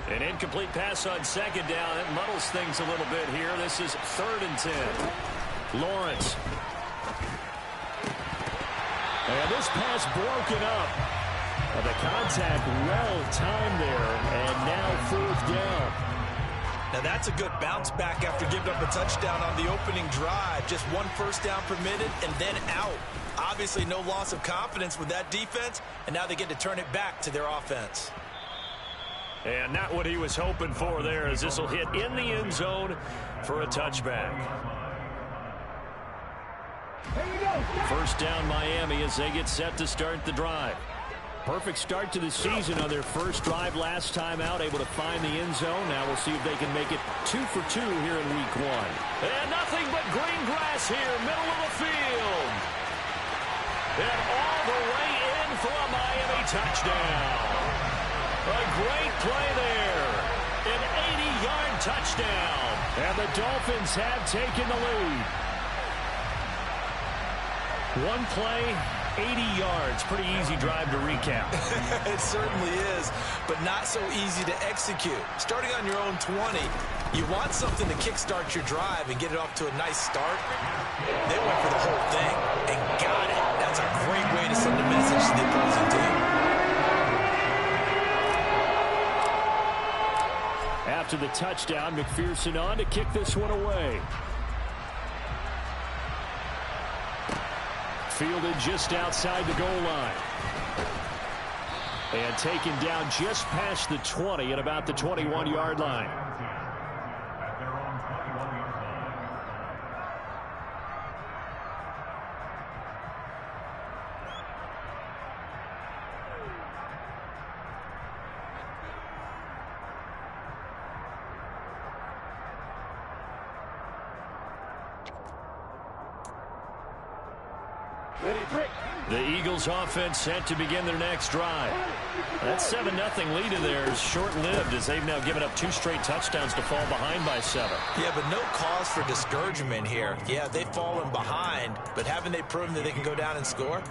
An incomplete pass on second down. It muddles things a little bit here. This is 3rd and 10. Lawrence. And this pass broken up. The contact well timed there. And now 4th down. Now that's a good bounce back after giving up a touchdown on the opening drive. Just 1 first down permitted and then out. Obviously no loss of confidence with that defense. And now they get to turn it back to their offense. And not what he was hoping for there, as this will hit in the end zone for a touchback. First down Miami as they get set to start the drive. Perfect start to the season on their first drive last time out, able to find the end zone. Now we'll see if they can make it 2 for 2 here in week 1. And nothing but green grass here, middle of the field. And all the way in for a Miami touchdown. A great play there. An 80-yard touchdown. And the Dolphins have taken the lead. One play, 80 yards. Pretty easy drive to recap. It certainly is, but not so easy to execute. Starting on your own 20, you want something to kickstart your drive and get it off to a nice start. They went for the whole thing and got it. That's a great way to send a message to the opposing team. After the touchdown, McPherson on to kick this one away. Fielded just outside the goal line. And taken down just past the 20 at about the 21-yard line. The Eagles offense set to begin their next drive. That 7-0 lead of theirs short-lived as they've now given up 2 straight touchdowns to fall behind by 7. Yeah, but no cause for discouragement here. Yeah, they've fallen behind, but haven't they proven that they can go down and score?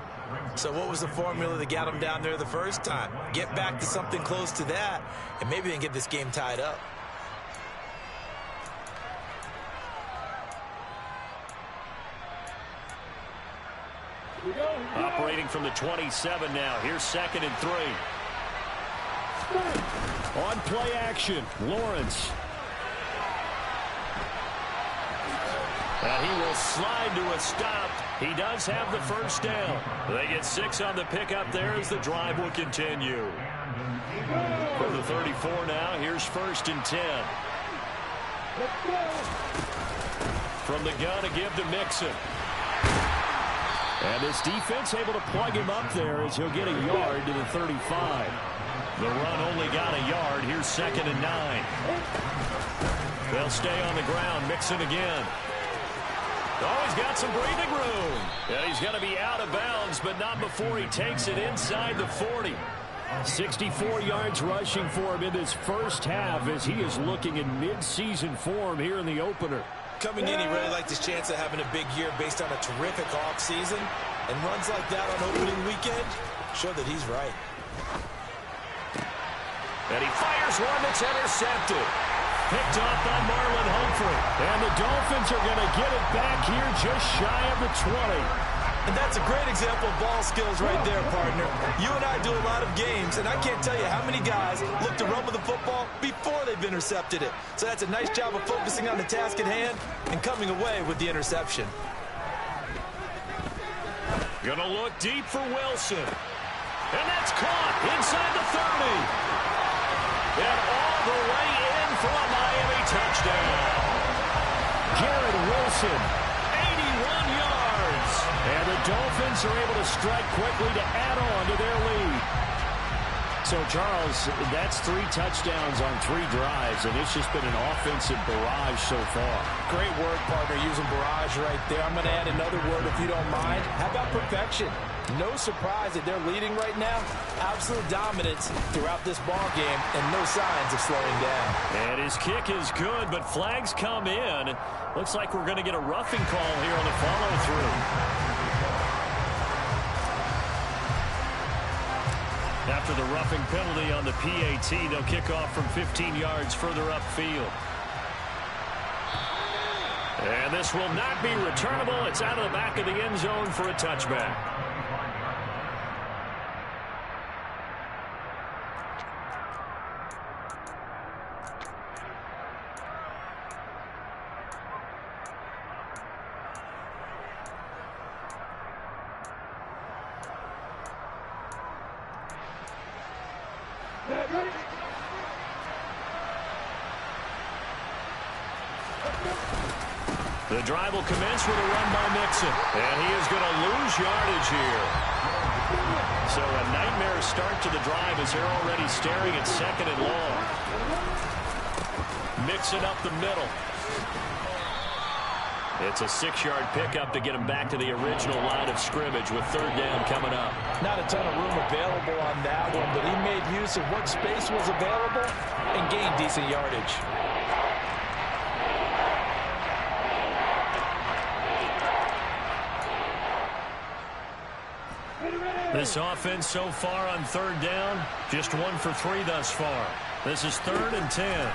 So what was the formula that got them down there the first time? Get back to something close to that, and maybe they can get this game tied up. Operating from the 27 now. Here's 2nd and 3. On play action, Lawrence. And he will slide to a stop. He does have the first down. They get 6 on the pickup there as the drive will continue. For the 34 now, here's 1st and 10. From the gun to give to Mixon. And this defense able to plug him up there as he'll get a yard to the 35. The run only got a yard. Here's 2nd and 9. They'll stay on the ground. Mixon again. Oh, he's got some breathing room. Yeah, he's going to be out of bounds, but not before he takes it inside the 40. 64 yards rushing for him in this first half as he is looking in mid-season form here in the opener. Coming in, he really liked his chance of having a big year based on a terrific offseason. And runs like that on opening weekend show that he's right. And he fires one that's intercepted. Picked off by Marlon Humphrey. And the Dolphins are going to get it back here just shy of the 20. And that's a great example of ball skills right there, partner. You and I do a lot of games, and I can't tell you how many guys look to run with the football before they've intercepted it. So that's a nice job of focusing on the task at hand and coming away with the interception. Gonna look deep for Wilson. And that's caught inside the 30. And all the way in for a Miami touchdown. Garrett Wilson, 81 yards. And the Dolphins are able to strike quickly to add on to their lead. So, Charles, that's 3 touchdowns on 3 drives, and it's just been an offensive barrage so far. Great work, partner, using barrage right there. I'm going to add another word if you don't mind. How about perfection? No surprise that they're leading right now. Absolute dominance throughout this ball game, and no signs of slowing down. And his kick is good, but flags come in. Looks like we're going to get a roughing call here on the follow-through. After the roughing penalty on the PAT, they'll kick off from 15 yards further upfield. And this will not be returnable. It's out of the back of the end zone for a touchback. The drive will commence with a run by Mixon. And he is going to lose yardage here. So a nightmare start to the drive as they're already staring at 2nd and long. Mixon up the middle. It's a 6-yard pickup to get him back to the original line of scrimmage with 3rd down coming up. Not a ton of room available on that one, but he made use of what space was available and gained decent yardage. This offense so far on 3rd down, just 1 for 3 thus far. This is 3rd and 10.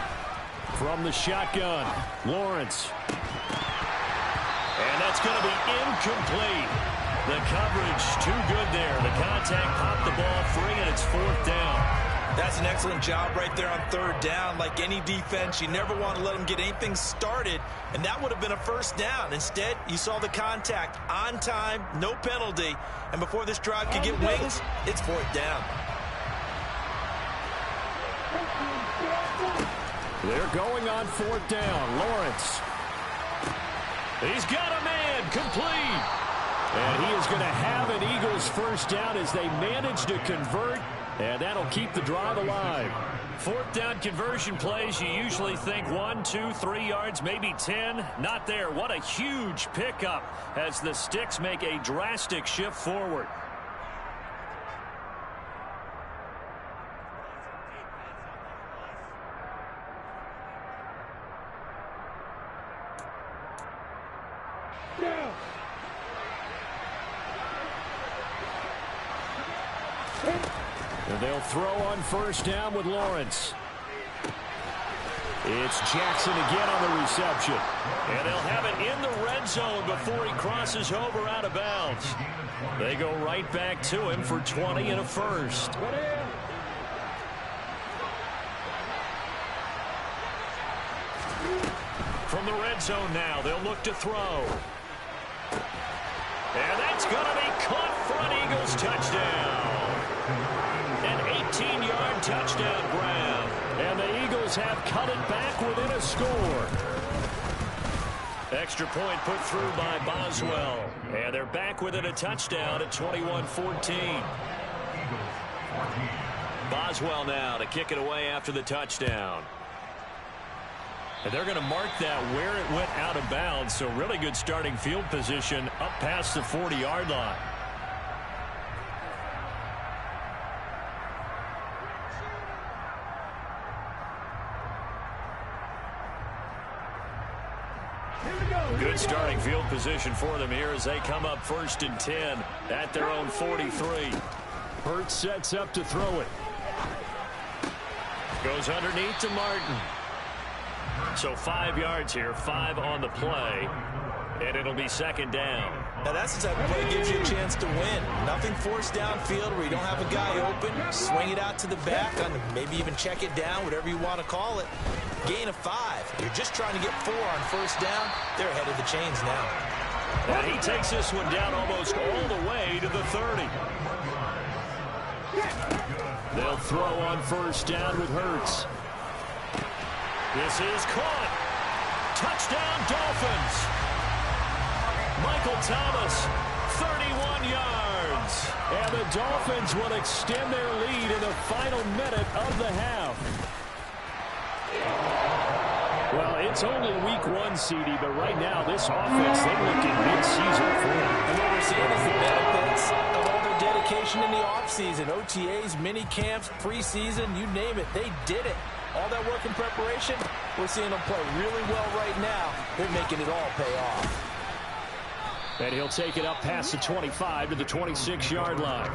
From the shotgun, Lawrence. And that's going to be incomplete. The coverage too good there. The contact popped the ball free, and it's 4th down. That's an excellent job right there on 3rd down. Like any defense, you never want to let them get anything started, and that would have been a 1st down. Instead, you saw the contact on time, no penalty, and before this drive could get wings, it's 4th down. They're going on 4th down. Lawrence. He's got a man, complete. And he is going to have an Eagles 1st down as they manage to convert. And that'll keep the drive alive. 4th down conversion plays, you usually think 1, 2, 3 yards, maybe 10. Not there. What a huge pickup as the Sticks make a drastic shift forward. And they'll throw on 1st down with Lawrence. It's Jackson again on the reception. And they'll have it in the red zone before he crosses over out of bounds. They go right back to him for 20 and a 1st. From the red zone now, they'll look to throw. And that's going to be caught for an Eagles touchdown. An 18-yard touchdown grab. And the Eagles have cut it back within a score. Extra point put through by Boswell. And they're back within a touchdown at 21-14. Boswell now to kick it away after the touchdown. And they're going to mark that where it went out of bounds. So really good starting field position up past the 40-yard line. Good starting field position for them here as they come up 1st and 10 at their own 43. Hurts sets up to throw it. Goes underneath to Martin. So 5 yards here, 5 on the play. And it'll be second down. Now that's the type of play that gives you a chance to win. Nothing forced downfield where you don't have a guy open. Swing it out to the back, maybe even check it down, whatever you want to call it. Gain of 5. You're just trying to get 4 on first down. They're ahead of the chains now. And he takes this one down almost all the way to the 30. They'll throw on first down with Hurts. This is caught. Touchdown, Dolphins. Michael Thomas, 31 yards. And the Dolphins will extend their lead in the final minute of the half. Well, it's only week 1, CD, but right now this offense, they look in mid-season form. And what we're seeing is the benefits of all their dedication in the offseason. OTAs, mini camps, preseason, you name it, they did it. All that work in preparation, we're seeing them play really well right now. They're making it all pay off. And he'll take it up past the 25 to the 26-yard line.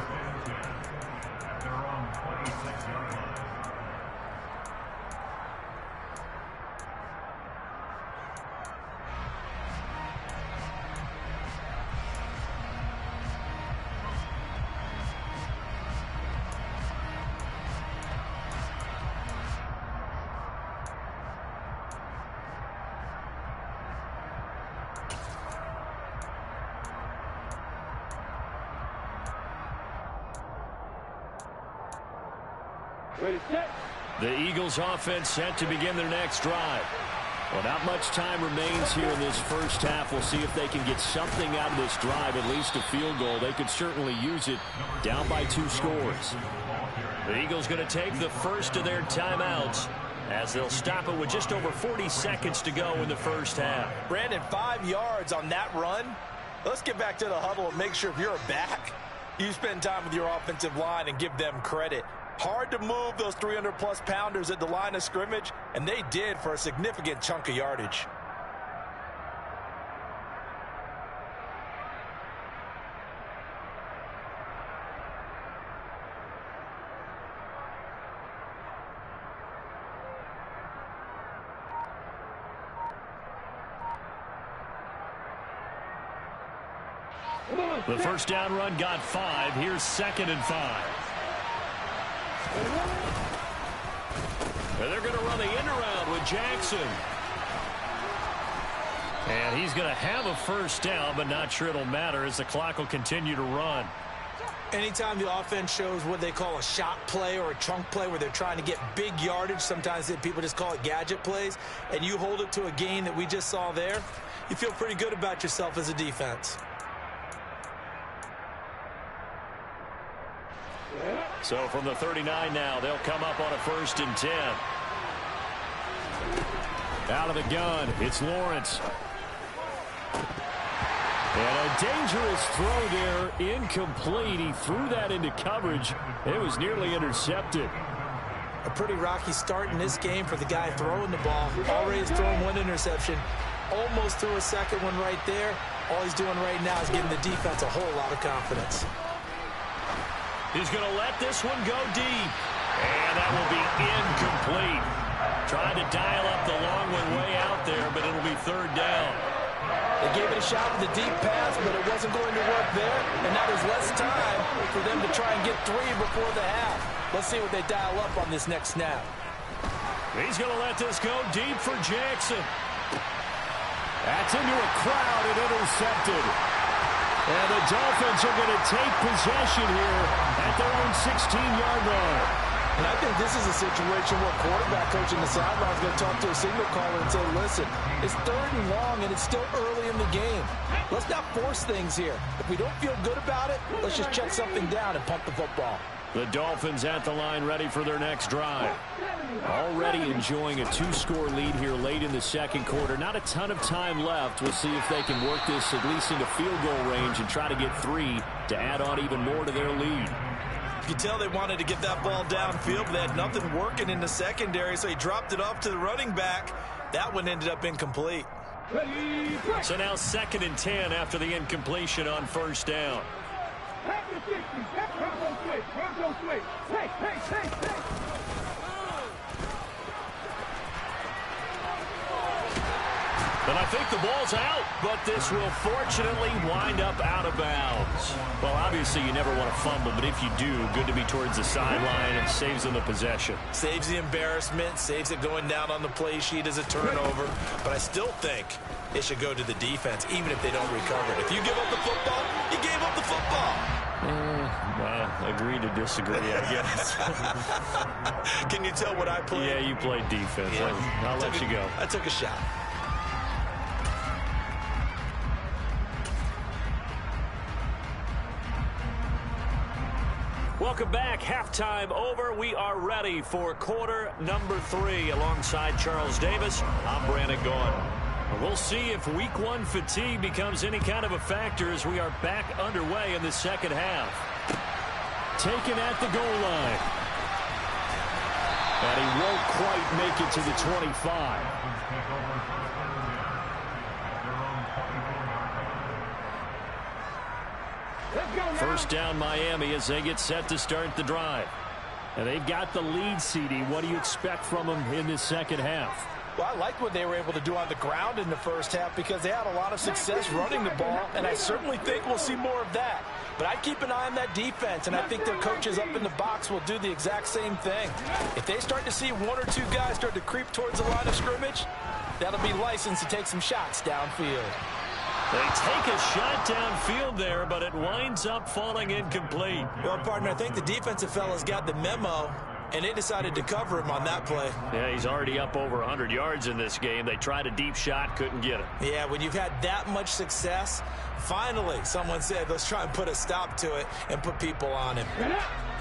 The Eagles offense set to begin their next drive. Well, not much time remains here in this first half. We'll see if they can get something out of this drive, at least a field goal. They could certainly use it down by 2 scores. The Eagles going to take the first of their timeouts as they'll stop it with just over 40 seconds to go in the first half. Brandon, 5 yards on that run. Let's get back to the huddle and make sure if you're a back, you spend time with your offensive line and give them credit. Hard to move those 300-plus pounders at the line of scrimmage, and they did for a significant chunk of yardage. The first down run got 5. Here's 2nd and 5. And they're going to run the end around with Jackson. And he's going to have a first down, but not sure it'll matter as the clock will continue to run. Anytime the offense shows what they call a shot play or a chunk play where they're trying to get big yardage, sometimes people just call it gadget plays, and you hold it to a gain that we just saw there, you feel pretty good about yourself as a defense. So from the 39 now, they'll come up on a 1st and 10. Out of the gun, it's Lawrence. And a dangerous throw there, incomplete. He threw that into coverage. It was nearly intercepted. A pretty rocky start in this game for the guy throwing the ball. Already has thrown 1 interception. Almost threw a second one right there. All he's doing right now is giving the defense a whole lot of confidence. He's going to let this one go deep. And that will be incomplete. Trying to dial up the long one way out there, but it'll be 3rd down. They gave it a shot with a deep pass, but it wasn't going to work there. And now there's less time for them to try and get 3 before the half. Let's see what they dial up on this next snap. He's going to let this go deep for Jackson. That's into a crowd and intercepted. And the Dolphins are going to take possession here at their own 16-yard line. And I think this is a situation where quarterback coach in the sideline is going to talk to a signal caller and say, listen, it's 3rd and long and it's still early in the game. Let's not force things here. If we don't feel good about it, let's just check something down and punt the football. The Dolphins at the line ready for their next drive. Already enjoying a 2-score lead here late in the 2nd quarter. Not a ton of time left. We'll see if they can work this at least into field goal range and try to get 3 to add on even more to their lead. You can tell they wanted to get that ball downfield, but they had nothing working in the secondary, so he dropped it off to the running back. That one ended up incomplete. So now 2nd and 10 after the incompletion on 1st down. The think the ball's out, but this will fortunately wind up out of bounds. Well, obviously you never want to fumble, but if you do, good to be towards the sideline and saves them the possession. Saves the embarrassment, saves it going down on the play sheet as a turnover, but I still think it should go to the defense, even if they don't recover it. If you give up the football, you gave up the football. Agree to disagree, I guess. Can you tell what I played? Yeah, you played defense. Yeah. I'll let you go. I took a shot. Welcome back. Halftime over. We are ready for quarter number 3. Alongside Charles Davis, I'm Brandon Gaudin. We'll see if week 1 fatigue becomes any kind of a factor as we are back underway in the second half. Taken at the goal line. And he won't quite make it to the 25. First down Miami as they get set to start the drive. And they've got the lead, CD. What do you expect from them in this second half? Well, I liked what they were able to do on the ground in the first half because they had a lot of success running the ball, and I certainly think we'll see more of that. But I'd keep an eye on that defense, and I think their coaches up in the box will do the exact same thing. If they start to see 1 or 2 guys start to creep towards the line of scrimmage, that'll be license to take some shots downfield. They take a shot downfield there, but it winds up falling incomplete. Well, partner, I think the defensive fellas got the memo, and they decided to cover him on that play. Yeah, he's already up over 100 yards in this game. They tried a deep shot, couldn't get it. Yeah, when you've had that much success, finally someone said, let's try and put a stop to it and put people on him.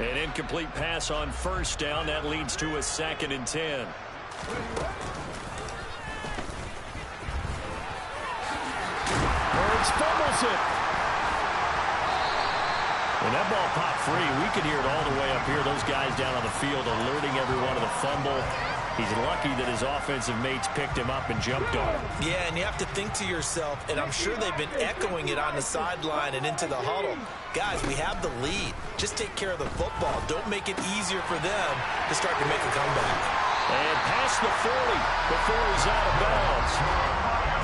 An incomplete pass on first down. That leads to a 2nd and 10. Fumbles it. When that ball popped free, we could hear it all the way up here. Those guys down on the field alerting everyone of the fumble. He's lucky that his offensive mates picked him up and jumped on him. Yeah, and you have to think to yourself, and I'm sure they've been echoing it on the sideline and into the huddle. Guys, we have the lead. Just take care of the football. Don't make it easier for them to start to make a comeback. And past the 40 before he's out of bounds.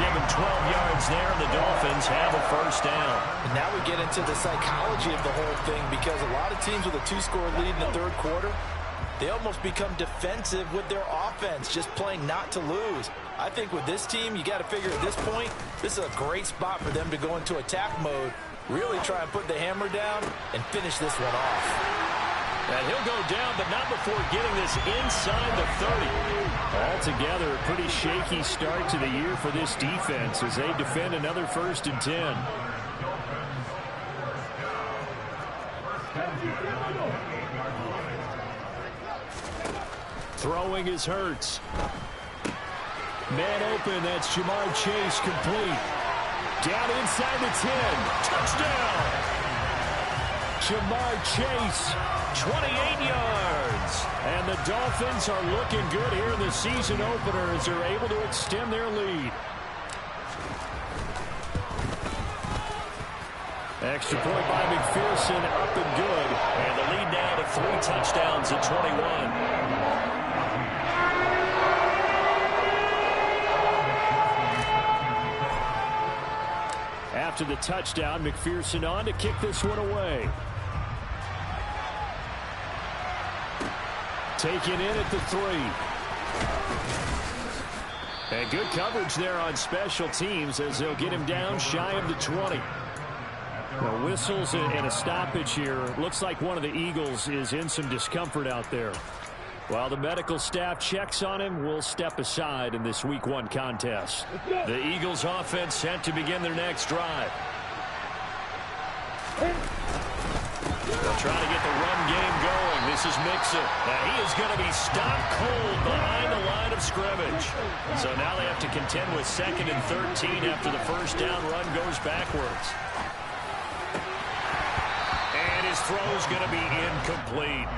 Give him 12 yards there, and the Dolphins have a first down. And now we get into the psychology of the whole thing because a lot of teams with a 2-score lead in the third quarter, they almost become defensive with their offense, just playing not to lose. I think with this team, you got to figure at this point, this is a great spot for them to go into attack mode, really try and put the hammer down and finish this one off. And he'll go down, but not before getting this inside the 30. Altogether, a pretty shaky start to the year for this defense as they defend another 1st and 10. Throwing is Hurts. Man open, that's Jamar Chase complete. Down inside the 10. Touchdown! Jamar Chase, 28 yards. And the Dolphins are looking good here in the season opener as they're able to extend their lead. Extra point by McPherson, up and good. And the lead now to 3 touchdowns at 21. After the touchdown, McPherson on to kick this one away. Taken in at the 3. And good coverage there on special teams as they'll get him down shy of the 20. Well, whistles and a stoppage here. Looks like one of the Eagles is in some discomfort out there. While the medical staff checks on him, we'll step aside in this Week 1 contest. The Eagles offense set to begin their next drive. They'll try to get the run game going. This is Mixon. Now he is going to be stopped cold behind the line of scrimmage. So now they have to contend with 2nd and 13 after the first down run goes backwards. And his throw is going to be incomplete.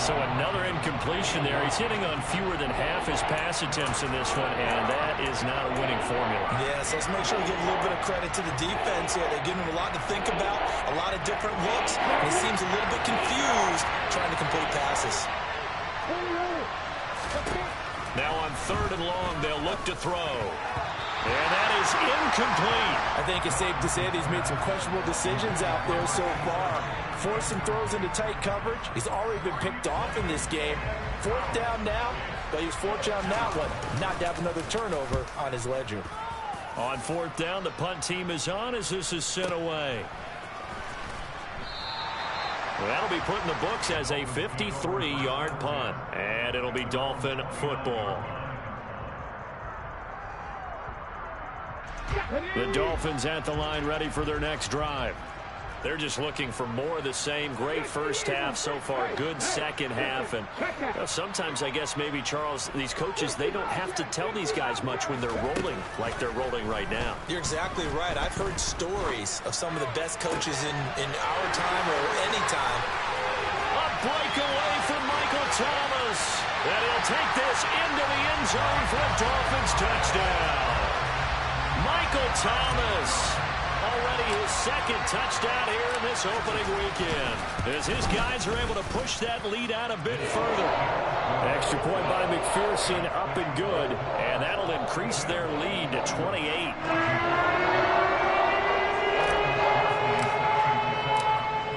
So another incompletion there. He's hitting on fewer than half his pass attempts in this one, and that is not a winning formula. Yeah, so let's make sure we give a little bit of credit to the defense here. They're giving him a lot to think about, a lot of different looks, and he seems a little bit confused trying to complete passes. Now on 3rd and long, they'll look to throw. And that is incomplete. I think it's safe to say that he's made some questionable decisions out there so far. Forcing throws into tight coverage. He's already been picked off in this game. 4th down now, but he's fortunate on that one not to have another turnover on his ledger. On 4th down, the punt team is on as this is sent away. That'll be put in the books as a 53-yard punt. And it'll be Dolphin football. The Dolphins at the line ready for their next drive. They're just looking for more of the same. Great first half so far. Good second half. And sometimes, I guess, maybe, Charles, these coaches, they don't have to tell these guys much when they're rolling like they're rolling right now. You're exactly right. I've heard stories of some of the best coaches in our time or any time. A breakaway from Michael Thomas. And he'll take this into the end zone for a Dolphins touchdown. Michael Thomas. Already his second touchdown here in this opening weekend, as his guys are able to push that lead out a bit further. Extra point by McPherson, up and good, and that'll increase their lead to 28.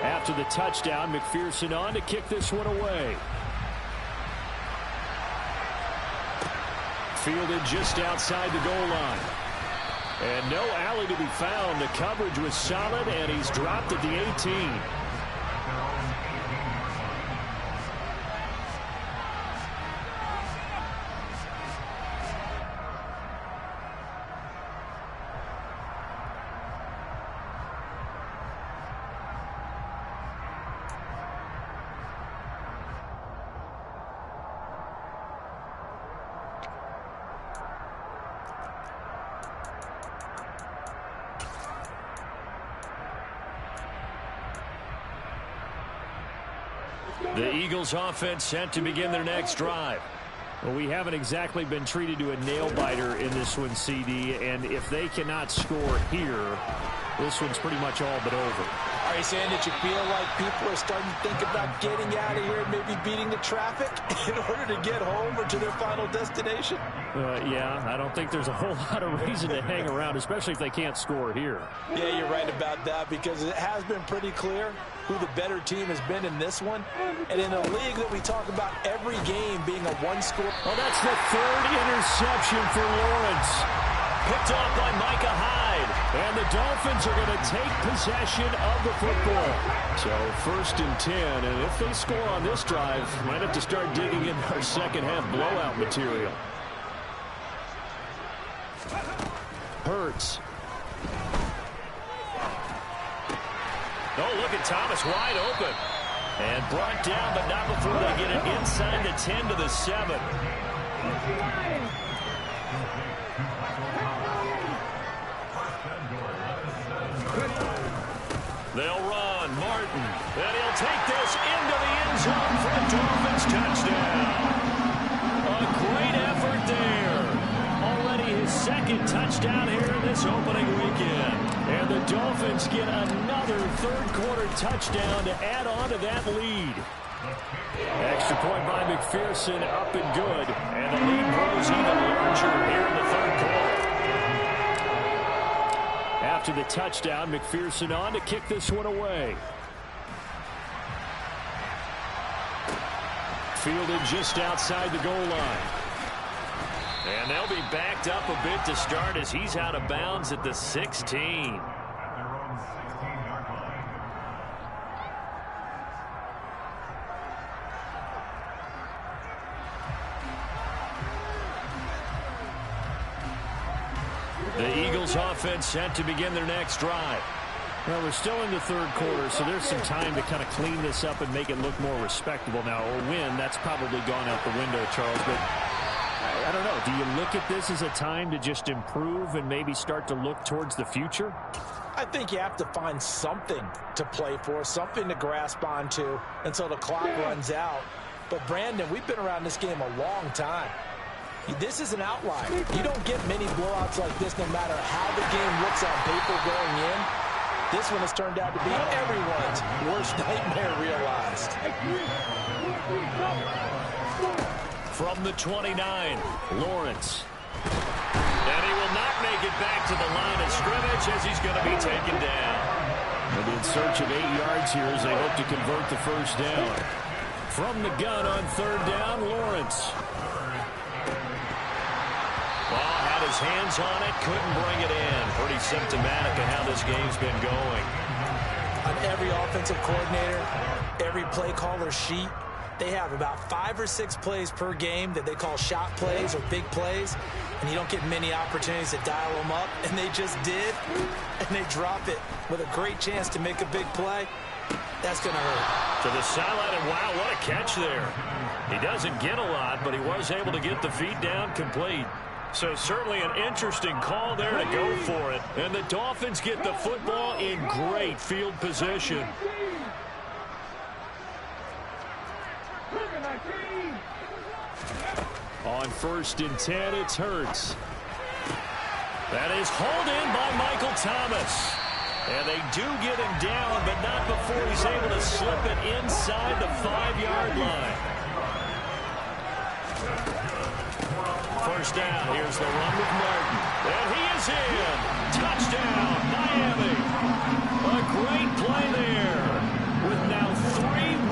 After the touchdown, McPherson on to kick this one away. Fielded just outside the goal line. And no alley to be found. The coverage was solid, and he's dropped at the 18. The Eagles offense set to begin their next drive. Well, we haven't exactly been treated to a nail-biter in this one, CD, and if they cannot score here, this one's pretty much all but over. Are you saying that you feel like people are starting to think about getting out of here and maybe beating the traffic in order to get home or to their final destination? Yeah, I don't think there's a whole lot of reason to hang around, especially if they can't score here. Yeah, you're right about that, because it has been pretty clear who the better team has been in this one. And in a league that we talk about every game being a one-score. Oh, that's the 3rd interception for Lawrence. Picked off by Micah Hyde. And the Dolphins are going to take possession of the football. So 1st and 10. And if they score on this drive, might have to start digging in our second half blowout material. Hurts. Oh, look at Thomas wide open. And brought down, but not before they get it inside the 10 to the 7. They'll run. Martin. And he'll take this into the end zone for a Dolphins touchdown. A great effort there. Already his 2nd touchdown here in this opening weekend. And the Dolphins get another 3rd quarter touchdown to add on to that lead. Extra point by McPherson, up and good. And the lead grows even larger here in the 3rd quarter. After the touchdown, McPherson on to kick this one away. Fielded just outside the goal line. And they'll be backed up a bit to start as he's out of bounds at the 16. The Eagles offense set to begin their next drive. Well, we're still in the 3rd quarter, so there's some time to kind of clean this up and make it look more respectable now. A win, that's probably gone out the window, Charles, but I don't know. Do you look at this as a time to just improve and maybe start to look towards the future? I think you have to find something to play for, something to grasp onto until the clock runs out. But, Brandon, we've been around this game a long time. This is an outlier. You don't get many blowouts like this no matter how the game looks on paper going in. This one has turned out to be everyone's worst nightmare realized. From the 29, Lawrence. And he will will not make it back to the line of scrimmage as he's going to be taken down. And in search of 8 yards here as they hope to convert the first down. From the gun on third down, Lawrence. Ball had his hands on it, couldn't bring it in. Pretty symptomatic of how this game's been going. On every offensive coordinator, every play caller sheet, they have about 5 or 6 plays per game that they call shot plays or big plays, and you don't get many opportunities to dial them up, and they just did, and they drop it with a great chance to make a big play. That's going to hurt. To the sideline, and wow, what a catch there. He doesn't get a lot, but he was able to get the feet down complete. So certainly an interesting call there to go for it. And the Dolphins get the football in great field position. On 1st and 10, it's Hurts. That is hauled in by Michael Thomas. And they do get him down, but not before he's able to slip it inside the 5-yard line. First down, here's the run with Martin. And he is in. Touchdown, Miami. A great play there with now 3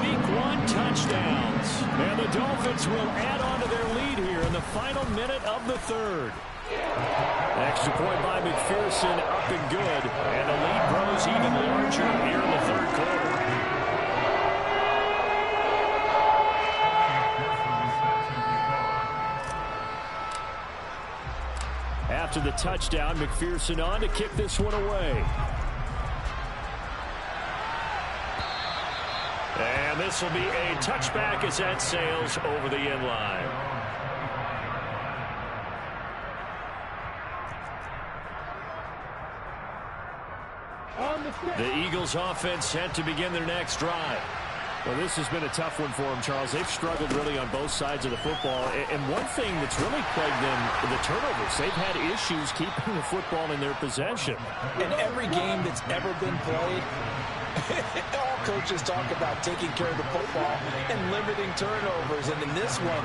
Week 1 touchdowns. And the Dolphins will add on to their lead here in the final minute of the third. Extra point by McPherson, up and good. And the lead grows even larger here in the third quarter. After the touchdown, McPherson on to kick this one away. And this will be a touchback as that sails over the end line. The Eagles offense set to begin their next drive. Well, this has been a tough one for them, Charles. They've struggled really on both sides of the football. And one thing that's really plagued them, the turnovers. They've had issues keeping the football in their possession. In every game that's ever been played, all coaches talk about taking care of the football and limiting turnovers. And in this one,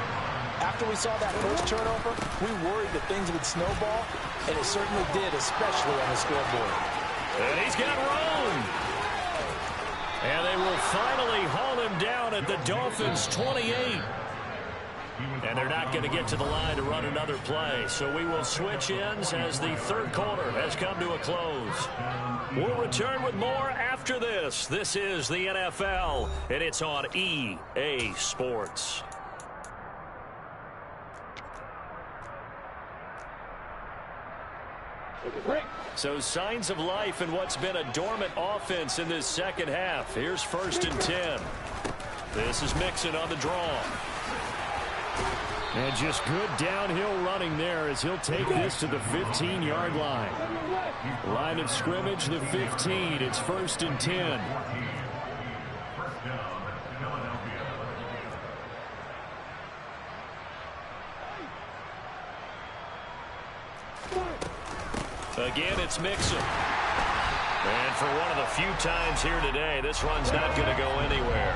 after we saw that first turnover, we worried that things would snowball, and it certainly did, especially on the scoreboard. And he's got room. And they will finally haul him down at the Dolphins' 28. And they're not going to get to the line to run another play. So we will switch ends as the third quarter has come to a close. We'll return with more after this. This is the NFL, and it's on EA Sports. So signs of life in what's been a dormant offense in this second half. Here's 1st and 10. This is Mixon on the draw. And just good downhill running there as he'll take this to the 15-yard line. Line of scrimmage, the 15. It's 1st and 10. Again, it's Mixon. And for one of the few times here today, this run's not going to go anywhere.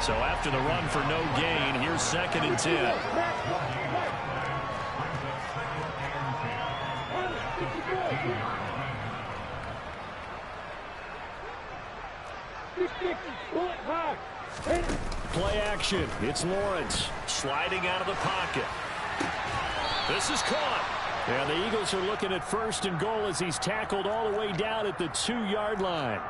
So after the run for no gain, here's 2nd and 10. Play action. It's Lawrence sliding out of the pocket. This is caught. And the Eagles are looking at 1st and goal as he's tackled all the way down at the 2-yard line.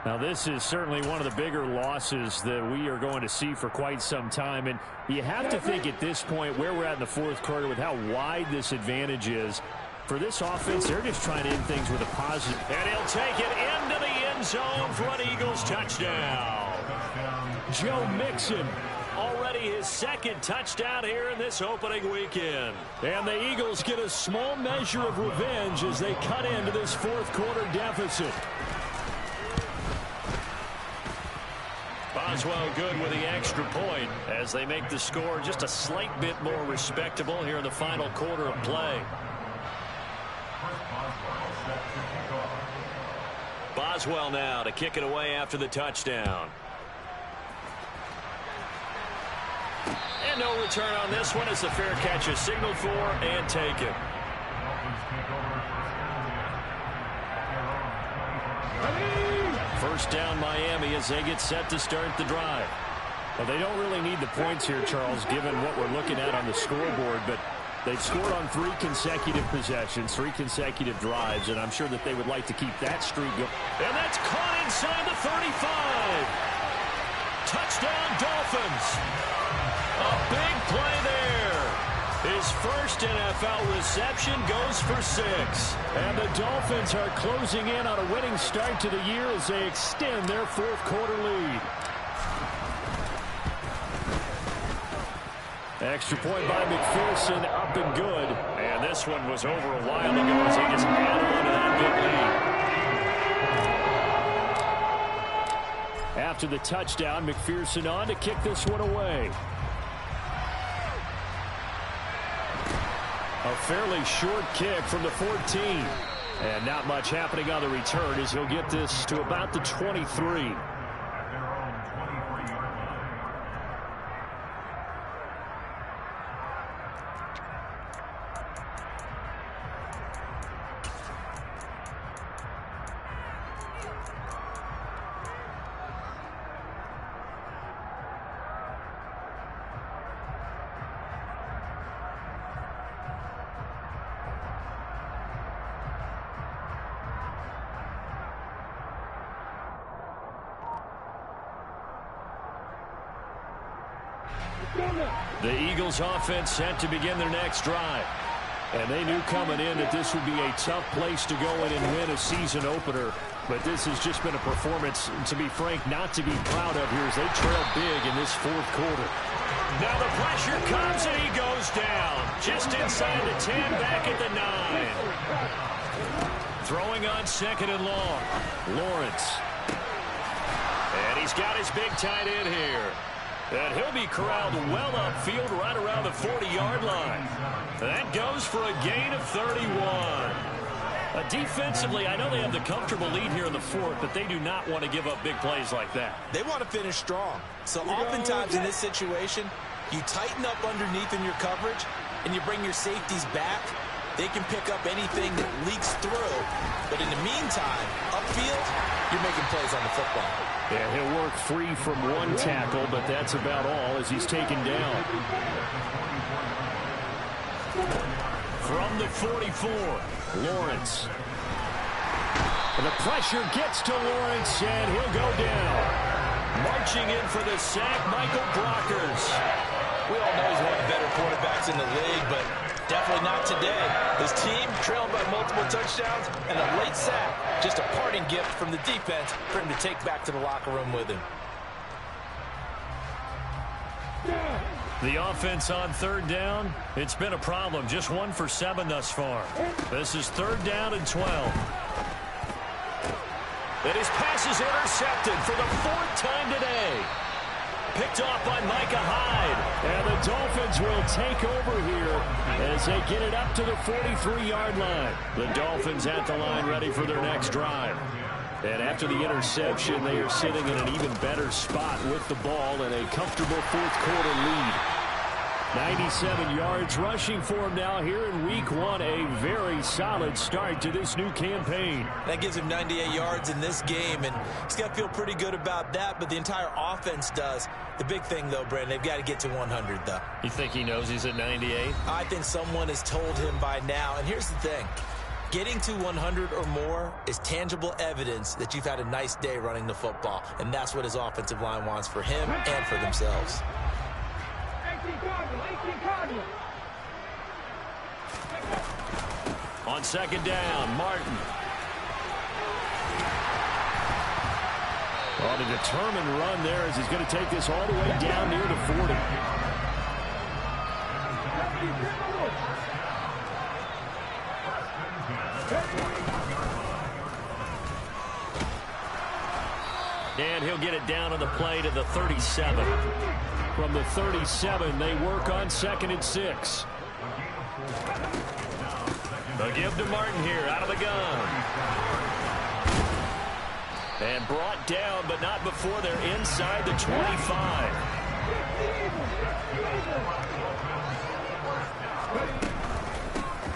Now, this is certainly one of the bigger losses that we are going to see for quite some time. And you have to think at this point where we're at in the fourth quarter with how wide this advantage is. For this offense, they're just trying to end things with a positive. And he'll take it into the end zone for an Eagles touchdown. Joe Mixon. Already his 2nd touchdown here in this opening weekend. And the Eagles get a small measure of revenge as they cut into this fourth quarter deficit. Boswell good with the extra point as they make the score just a slight bit more respectable here in the final quarter of play. Boswell now to kick it away after the touchdown. And no return on this one as the fair catch is signaled for and taken. First down Miami as they get set to start the drive. Well, they don't really need the points here, Charles, given what we're looking at on the scoreboard, but they've scored on 3 consecutive possessions, 3 consecutive drives, and I'm sure that they would like to keep that streak going. And that's caught inside the 35. Touchdown, Dolphins. A big play there. His first NFL reception goes for 6. And the Dolphins are closing in on a winning start to the year as they extend their 4th quarter lead. Extra point by McPherson, up and good. And this one was over a while ago as he just added on to that big lead. After the touchdown, McPherson on to kick this one away. A fairly short kick from the 14. And not much happening on the return as he'll get this to about the 23. The Eagles offense set to begin their next drive. And they knew coming in that this would be a tough place to go in and win a season opener. But this has just been a performance, to be frank, not to be proud of here as they trail big in this 4th quarter. Now the pressure comes and he goes down. Just inside the 10, back at the 9. Throwing on 2nd and long. Lawrence. And he's got his big tight end here. And he'll be corralled well upfield right around the 40-yard line. That goes for a gain of 31. Defensively, I know they have the comfortable lead here in the 4th, but they do not want to give up big plays like that. They want to finish strong. So oftentimes in this situation, you tighten up underneath in your coverage, and you bring your safeties back. They can pick up anything that leaks through. But in the meantime, upfield, you're making plays on the football. Yeah, he'll work free from 1 tackle, but that's about all as he's taken down. From the 44, Lawrence. And the pressure gets to Lawrence, and he'll go down. Marching in for the sack, Michael Brockers. We all know he's one of the better quarterbacks in the league, but definitely not today. His team trailed by multiple touchdowns, and a late sack, just a parting gift from the defense for him to take back to the locker room with him. The offense on 3rd down, it's been a problem. Just 1 for 7 thus far. This is 3rd down and 12. And his pass is intercepted for the 4th time today. Picked off by Micah Hyde. And the Dolphins will take over here as they get it up to the 43-yard line. The Dolphins at the line ready for their next drive. And after the interception, they are sitting in an even better spot with the ball and a comfortable 4th quarter lead. 97 yards rushing for him now here in week 1. A very solid start to this new campaign. That gives him 98 yards in this game, and he's got to feel pretty good about that, but the entire offense does. The big thing, though, Brandon, they've got to get to 100, though. You think he knows he's at 98? I think someone has told him by now, and here's the thing. Getting to 100 or more is tangible evidence that you've had a nice day running the football, and that's what his offensive line wants for him and for themselves. On 2nd down, Martin. On a determined run there as he's going to take this all the way down near the 40. And he'll get it down on the play to the 37. From the 37, they work on 2nd and 6. They'll give to Martin here out of the gun. And brought down, but not before they're inside the 25.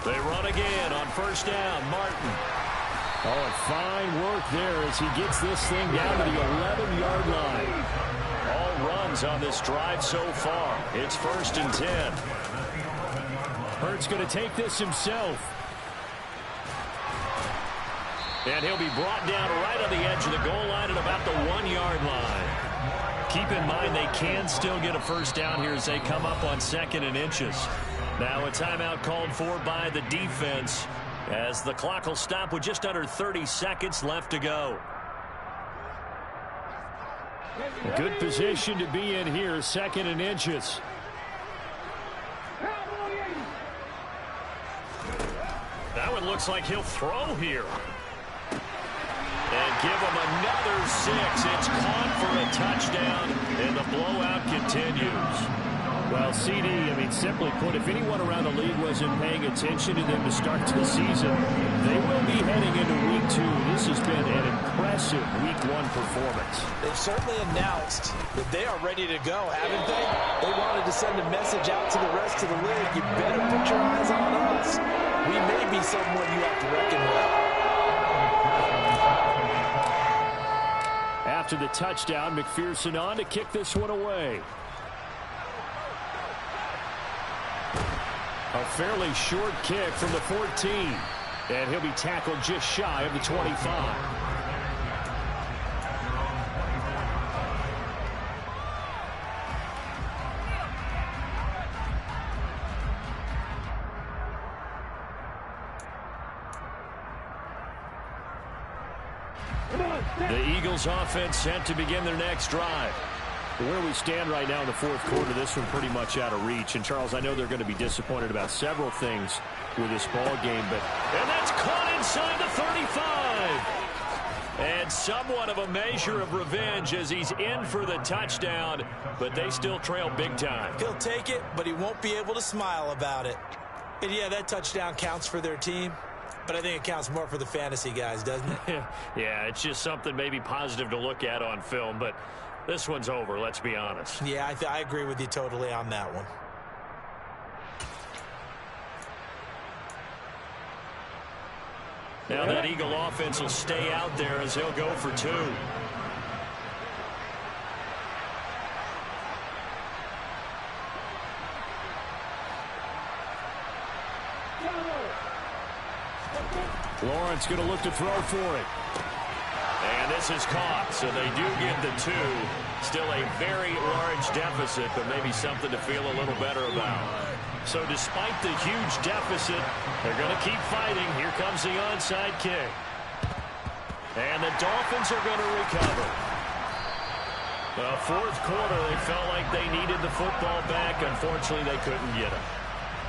They run again on 1st down. Martin. Oh, and fine work there as he gets this thing down to the 11-yard line. All runs on this drive so far. It's 1st and 10. Hurts going to take this himself. And he'll be brought down right on the edge of the goal line at about the 1-yard line. Keep in mind they can still get a first down here as they come up on 2nd and inches. Now a timeout called for by the defense as the clock will stop with just under 30 seconds left to go. Good position to be in here, 2nd and inches. That one looks like he'll throw here. And give him another 6. It's caught for a touchdown, and the blowout continues. Well, CD, simply put, if anyone around the league wasn't paying attention to them to start the season, they will be heading into Week 2. This has been an impressive Week 1 performance. They've certainly announced that they are ready to go, haven't they? They wanted to send a message out to the rest of the league. You better put your eyes on us. We may be someone you have to reckon with. After the touchdown, McPherson on to kick this one away. A fairly short kick from the 14. And he'll be tackled just shy of the 25. The Eagles offense set to begin their next drive. Where we stand right now in the 4th quarter, this one pretty much out of reach. And, Charles, I know they're going to be disappointed about several things with this ball game, and that's caught inside the 35. And somewhat of a measure of revenge as he's in for the touchdown, but they still trail big time. He'll take it, but he won't be able to smile about it. And, yeah, that touchdown counts for their team. But I think it counts more for the fantasy guys, doesn't it? Yeah, it's just something maybe positive to look at on film, but this one's over, let's be honest. Yeah, I agree with you totally on that one. Now that Eagle offense will stay out there as he'll go for 2. Lawrence going to look to throw for it. And this is caught, so they do get the 2. Still a very large deficit, but maybe something to feel a little better about. So despite the huge deficit, they're going to keep fighting. Here comes the onside kick. And the Dolphins are going to recover. The 4th quarter, they felt like they needed the football back. Unfortunately, they couldn't get it.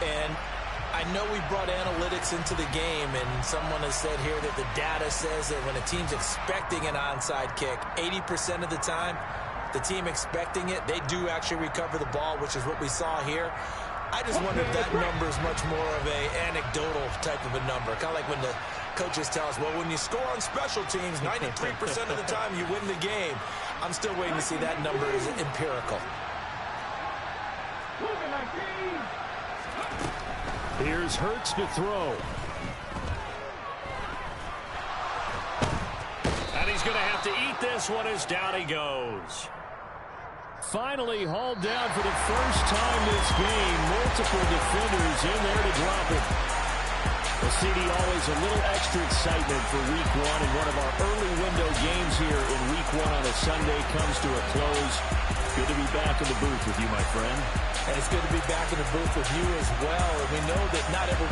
And I know we brought analytics into the game, and someone has said here that the data says that when a team's expecting an onside kick, 80% of the time, the team expecting it, they do actually recover the ball, which is what we saw here. I just wonder if that number is much more of an anecdotal type of a number. Kind of like when the coaches tell us, well, when you score on special teams, 93% of the time you win the game. I'm still waiting to see that number is empirical. Here's Hurts to throw. And he's going to have to eat this one as down he goes. Finally hauled down for the first time this game. Multiple defenders in there to drop it. Well, CD, always a little extra excitement for Week 1, and one of our early window games here in Week 1 on a Sunday comes to a close. Good to be back in the booth with you, my friend. And it's good to be back in the booth with you as well. And we know that not everyone